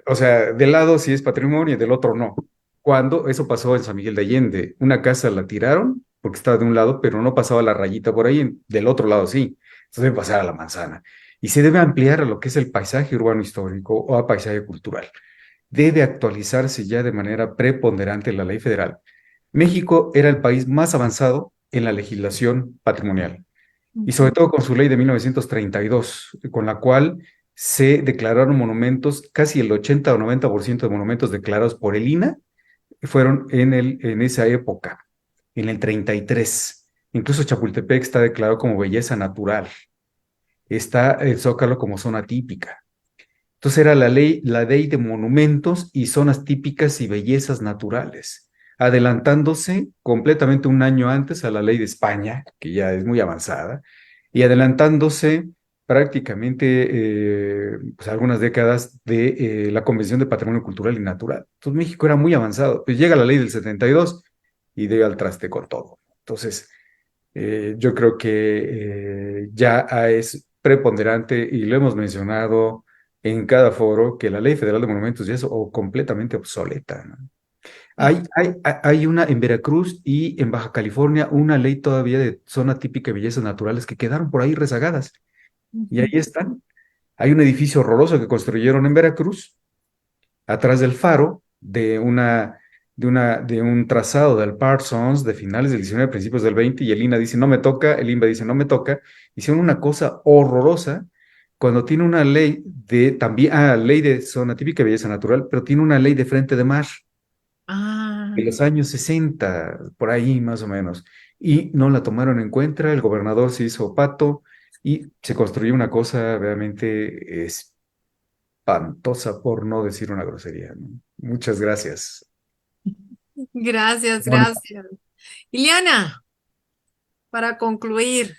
O sea, del lado sí es patrimonio y del otro no. Cuando eso pasó en San Miguel de Allende, una casa la tiraron porque estaba de un lado, pero no pasaba la rayita por ahí, del otro lado sí. Entonces debe pasar a la manzana. Y se debe ampliar a lo que es el paisaje urbano histórico o a paisaje cultural. Debe actualizarse ya de manera preponderante la ley federal. México era el país más avanzado en la legislación patrimonial y sobre todo con su ley de 1932, con la cual se declararon monumentos, casi el 80 o 90% de monumentos declarados por el INAH fueron en esa época, en el 33. Incluso Chapultepec está declarado como belleza natural, está el Zócalo como zona típica. Entonces era la ley de monumentos y zonas típicas y bellezas naturales, adelantándose completamente un año antes a la ley de España, que ya es muy avanzada, y adelantándose prácticamente pues algunas décadas de la Convención de Patrimonio Cultural y Natural. Entonces México era muy avanzado. Pues llega la ley del 72 y dio al traste con todo. Entonces, yo creo que ya es preponderante y lo hemos mencionado en cada foro que la Ley Federal de Monumentos ya es completamente obsoleta, ¿no? Hay una en Veracruz y en Baja California, una ley todavía de zona típica de bellezas naturales que quedaron por ahí rezagadas y ahí están. Hay un edificio horroroso que construyeron en Veracruz, atrás del faro, de un trazado del Parsons de finales del 19, principios del 20, y el INAH dice no me toca, el INBA dice no me toca. Hicieron una cosa horrorosa cuando tiene una ley de también, ley de zona típica de belleza natural, pero tiene una ley de frente de mar Ah, de los años 60 por ahí más o menos, y no la tomaron en cuenta, el gobernador se hizo pato y se construyó una cosa realmente espantosa, por no decir una grosería, ¿no? Muchas gracias. gracias, Mónica. gracias. Ileana, para concluir,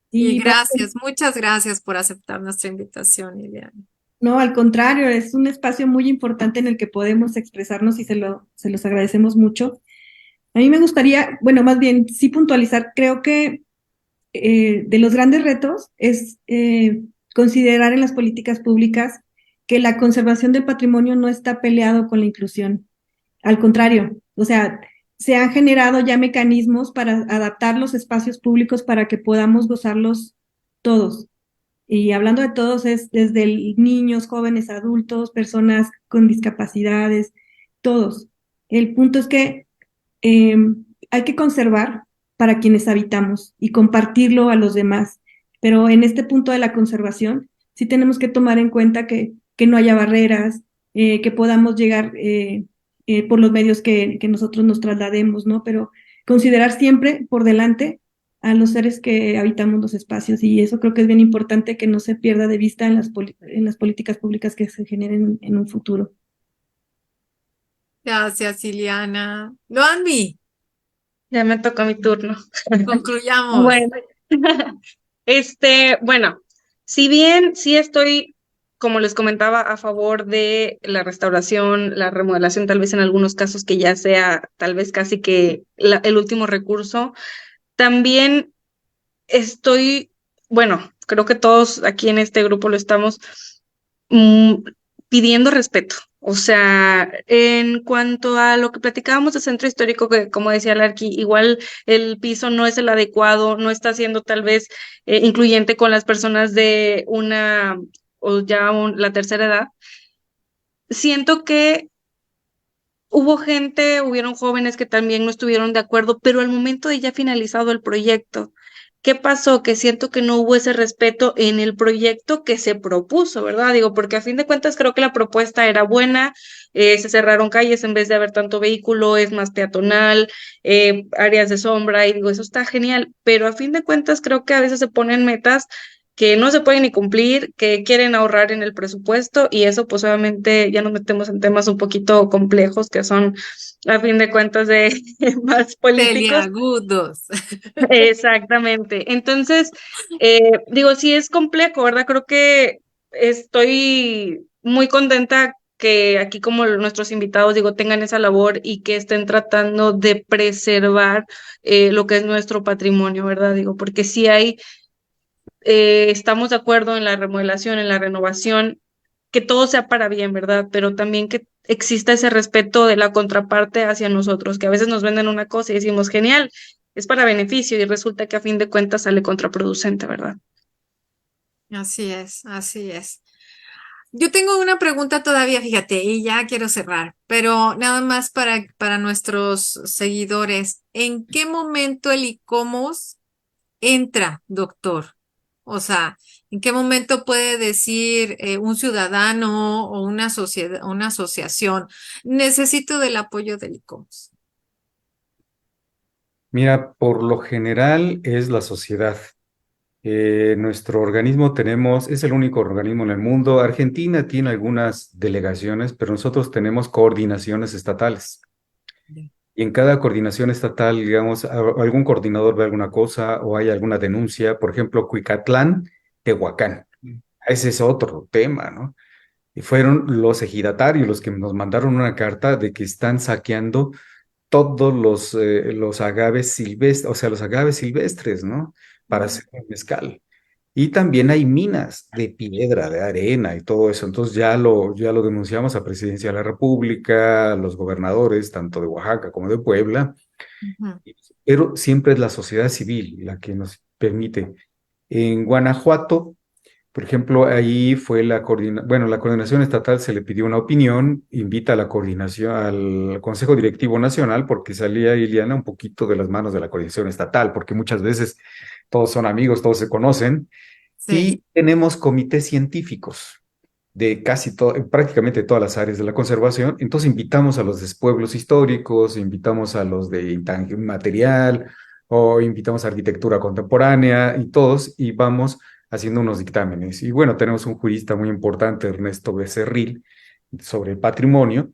y Y gracias, muchas gracias por aceptar nuestra invitación, Ileana. no, al contrario, es un espacio muy importante en el que podemos expresarnos y se los agradecemos mucho. A mí me gustaría, bueno, más bien sí puntualizar, creo que de los grandes retos es considerar en las políticas públicas que la conservación del patrimonio no está peleado con la inclusión. Al contrario, o sea, se han generado ya mecanismos para adaptar los espacios públicos para que podamos gozarlos todos. Y hablando de todos, es desde niños, jóvenes, adultos, personas con discapacidades, todos. El punto es que eh, hay que conservar para quienes habitamos y compartirlo a los demás. Pero en este punto de la conservación, sí tenemos que tomar en cuenta que no haya barreras, que podamos llegar por los medios que nosotros nos traslademos, ¿no? Pero considerar siempre por delante a los seres que habitamos los espacios y eso creo que es bien importante que no se pierda de vista en en las políticas públicas que se generen en un futuro. Gracias, Ileana. Loanmi, Ya me toca mi turno. concluyamos. Bueno, bueno, si bien sí estoy, como les comentaba, a favor de la restauración, la remodelación, tal vez en algunos casos que ya sea tal vez casi que el último recurso, también estoy, bueno, creo que todos aquí en este grupo lo estamos mm, pidiendo respeto. O sea, en cuanto a lo que platicábamos de centro histórico, que como decía Larky, igual el piso no es el adecuado, no está siendo tal vez incluyente con las personas de una o ya la tercera edad. Siento que hubieron jóvenes que también no estuvieron de acuerdo, pero al momento de ya finalizado el proyecto, ¿qué pasó? Que siento que no hubo ese respeto en el proyecto que se propuso, ¿verdad? Digo, porque a fin de cuentas creo que la propuesta era buena, se cerraron calles en vez de haber tanto vehículo, es más peatonal, áreas de sombra, y digo, eso está genial, pero a fin de cuentas creo que a veces se ponen metas que no se pueden ni cumplir, que quieren ahorrar en el presupuesto y eso pues obviamente ya nos metemos en temas un poquito complejos que son a fin de cuentas de más políticos. Peliagudos. Exactamente. Entonces, digo, sí es complejo, ¿verdad? Creo que estoy muy contenta que aquí como nuestros invitados, digo, tengan esa labor y que estén tratando de preservar lo que es nuestro patrimonio, ¿verdad? Digo, porque sí hay estamos de acuerdo en la remodelación, en la renovación, que todo sea para bien, ¿verdad? Pero también que exista ese respeto de la contraparte hacia nosotros, que a veces nos venden una cosa y decimos, genial, es para beneficio y resulta que a fin de cuentas sale contraproducente, ¿verdad? Así es, así es. Yo tengo una pregunta todavía, fíjate, y ya quiero cerrar, pero nada más para nuestros seguidores. ¿En qué momento el ICOMOS entra, doctor? O sea, ¿en qué momento puede decir un ciudadano o una sociedad, una asociación, necesito del apoyo del ICOMOS? Mira, por lo general es la sociedad. Nuestro organismo es el único organismo en el mundo. Argentina tiene algunas delegaciones, pero nosotros tenemos coordinaciones estatales. Y en cada coordinación estatal, digamos, algún coordinador ve alguna cosa o hay alguna denuncia, por ejemplo, Cuicatlán, Tehuacán. Ese es otro tema, ¿no? Y fueron los ejidatarios los que nos mandaron una carta de que están saqueando todos los agaves silvestres, o sea, los agaves silvestres, ¿no? Para hacer el mezcal. Y también hay minas de piedra, de arena y todo eso. Entonces ya lo denunciamos a Presidencia de la República, a los gobernadores, tanto de Oaxaca como de Puebla, Ujú. pero siempre es la sociedad civil la que nos permite. En Guanajuato, por ejemplo, ahí fue la coordinación estatal se le pidió una opinión, invita a la coordinación, al Consejo Directivo Nacional, porque salía Ileana un poquito de las manos de la coordinación estatal, porque muchas veces todos son amigos, todos se conocen, Sí. y tenemos comités científicos de prácticamente todas las áreas de la conservación. Entonces invitamos a los de pueblos históricos, invitamos a los de material o invitamos a arquitectura contemporánea y todos y vamos haciendo unos dictámenes. Y bueno, tenemos un jurista muy importante, Ernesto Becerril, sobre el patrimonio.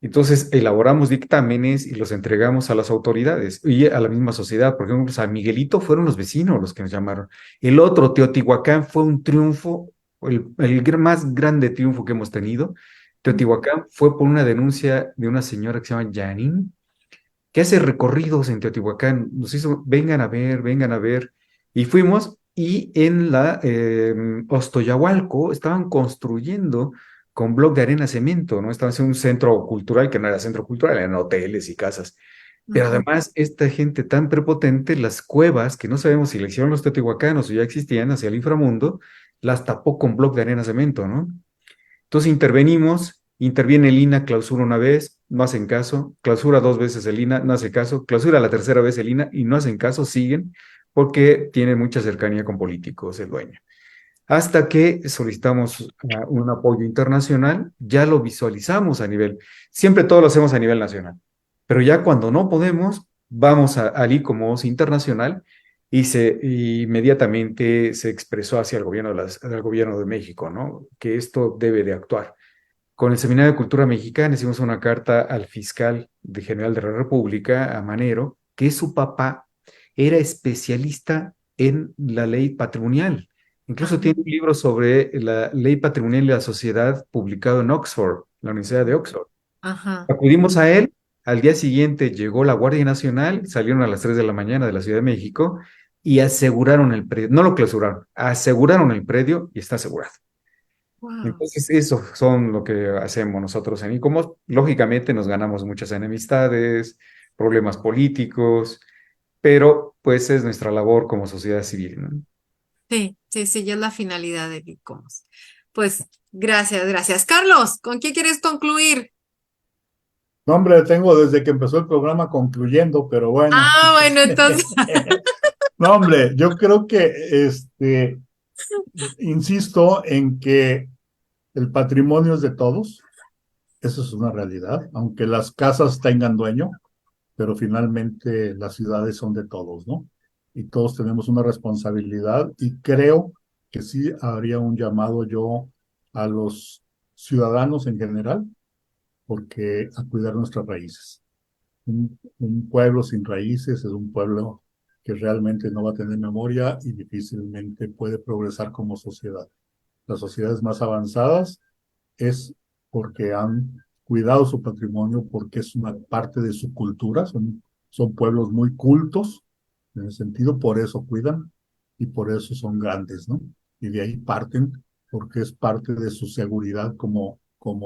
Entonces elaboramos dictámenes y los entregamos a las autoridades y a la misma sociedad. Por ejemplo, San Miguelito fueron los vecinos los que nos llamaron. El otro, Teotihuacán, fue un triunfo, más grande triunfo que hemos tenido. Teotihuacán fue por una denuncia de una señora que se llama Janine, que hace recorridos en Teotihuacán. Nos hizo, vengan a ver, vengan a ver. Y fuimos y en la Ostoyahualco estaban construyendo con bloc de arena cemento, ¿no? Estaban haciendo un centro cultural que no era centro cultural, eran hoteles y casas. Pero Ujú. además, esta gente tan prepotente, las cuevas, que no sabemos si le hicieron los teotihuacanos o ya existían hacia el inframundo, las tapó con bloc de arena cemento, ¿no? Entonces intervenimos, interviene el INAH, clausura una vez, no hacen caso, clausura dos veces el INAH, no hace caso, clausura la tercera vez el INAH y no hacen caso, siguen, porque tienen mucha cercanía con políticos el dueño. Hasta que solicitamos un apoyo internacional, ya lo visualizamos a nivel, siempre todo lo hacemos a nivel nacional, pero ya cuando no podemos, vamos al ICOMOS internacional y inmediatamente se expresó hacia el gobierno del gobierno de México, ¿no? Que esto debe de actuar. Con el Seminario de Cultura Mexicana hicimos una carta al fiscal general de la República, a Manero, que su papá era especialista en la ley patrimonial. Incluso Ajá. tiene un libro sobre la ley patrimonial y la sociedad publicado en Oxford, la Universidad de Oxford. Ajá. Acudimos a él, al día siguiente llegó la Guardia Nacional, salieron a las 3 de la mañana de la Ciudad de México y aseguraron el predio, no lo clausuraron, aseguraron el predio y está asegurado. Wow. Entonces, eso son lo que hacemos nosotros en ICOMOS. Lógicamente nos ganamos muchas enemistades, problemas políticos, pero pues es nuestra labor como sociedad civil, ¿no? Sí, sí, sí, ya es la finalidad de ICOMOS. Pues gracias, gracias. Carlos, ¿con qué quieres concluir? No, hombre, tengo desde que empezó el programa concluyendo, pero bueno. Ah, bueno, entonces, No, hombre, yo creo que insisto en que el patrimonio es de todos, eso es una realidad, aunque las casas tengan dueño, pero finalmente las ciudades son de todos, ¿no? Y todos tenemos una responsabilidad y creo que sí habría un llamado yo a los ciudadanos en general, porque a cuidar nuestras raíces. Un pueblo sin raíces es un pueblo que realmente no va a tener memoria y difícilmente puede progresar como sociedad. Las sociedades más avanzadas es porque han cuidado su patrimonio, porque es una parte de su cultura, son pueblos muy cultos, en el sentido, por eso cuidan y por eso son grandes, ¿no? Y de ahí parten, porque es parte de su seguridad como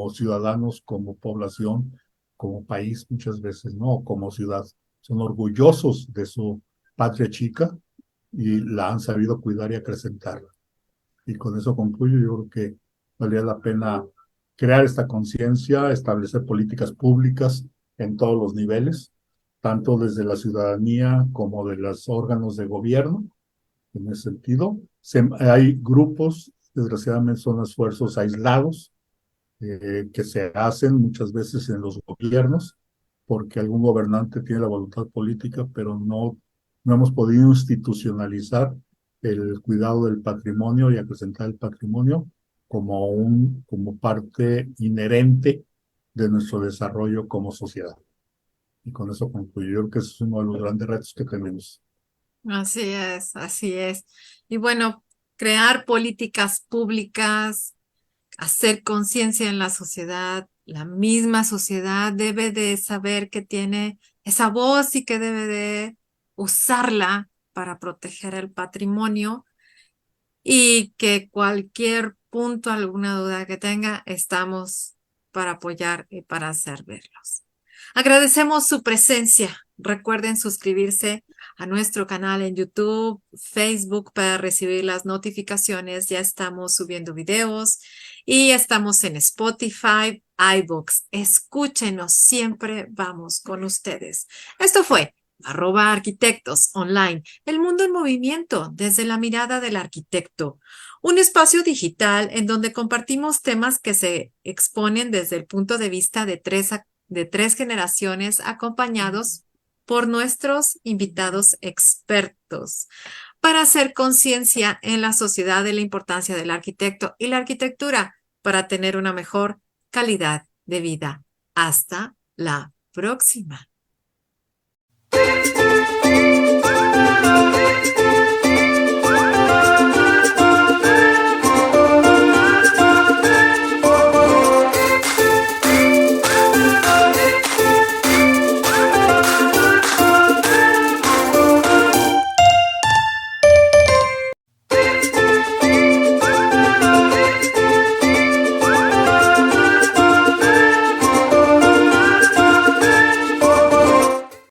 ciudadanos, como población, como país muchas veces, ¿no? Como ciudad. Son orgullosos de su patria chica y la han sabido cuidar y acrecentar. Y con eso concluyo, yo creo que valía la pena crear esta conciencia, establecer políticas públicas en todos los niveles, tanto desde la ciudadanía como de los órganos de gobierno. En ese sentido, hay grupos, desgraciadamente son esfuerzos aislados, que se hacen muchas veces en los gobiernos, porque algún gobernante tiene la voluntad política, pero no hemos podido institucionalizar el cuidado del patrimonio y acrecentar el patrimonio como parte inherente de nuestro desarrollo como sociedad. Y con eso concluyo. Yo creo que ese es uno de los grandes retos que tenemos. Así es, así es. Y bueno, crear políticas públicas, hacer conciencia en la sociedad. La misma sociedad debe de saber que tiene esa voz y que debe de usarla para proteger el patrimonio, y que cualquier punto, alguna duda que tenga, estamos para apoyar y para servirlos. Agradecemos su presencia. Recuerden suscribirse a nuestro canal en YouTube, Facebook para recibir las notificaciones. Ya estamos subiendo videos y estamos en Spotify, iVoox. Escúchenos, siempre vamos con ustedes. Esto fue @arquitectos online, el mundo en movimiento desde la mirada del arquitecto. Un espacio digital en donde compartimos temas que se exponen desde el punto de vista de tres generaciones, acompañados por nuestros invitados expertos, para hacer conciencia en la sociedad de la importancia del arquitecto y la arquitectura para tener una mejor calidad de vida. Hasta la próxima.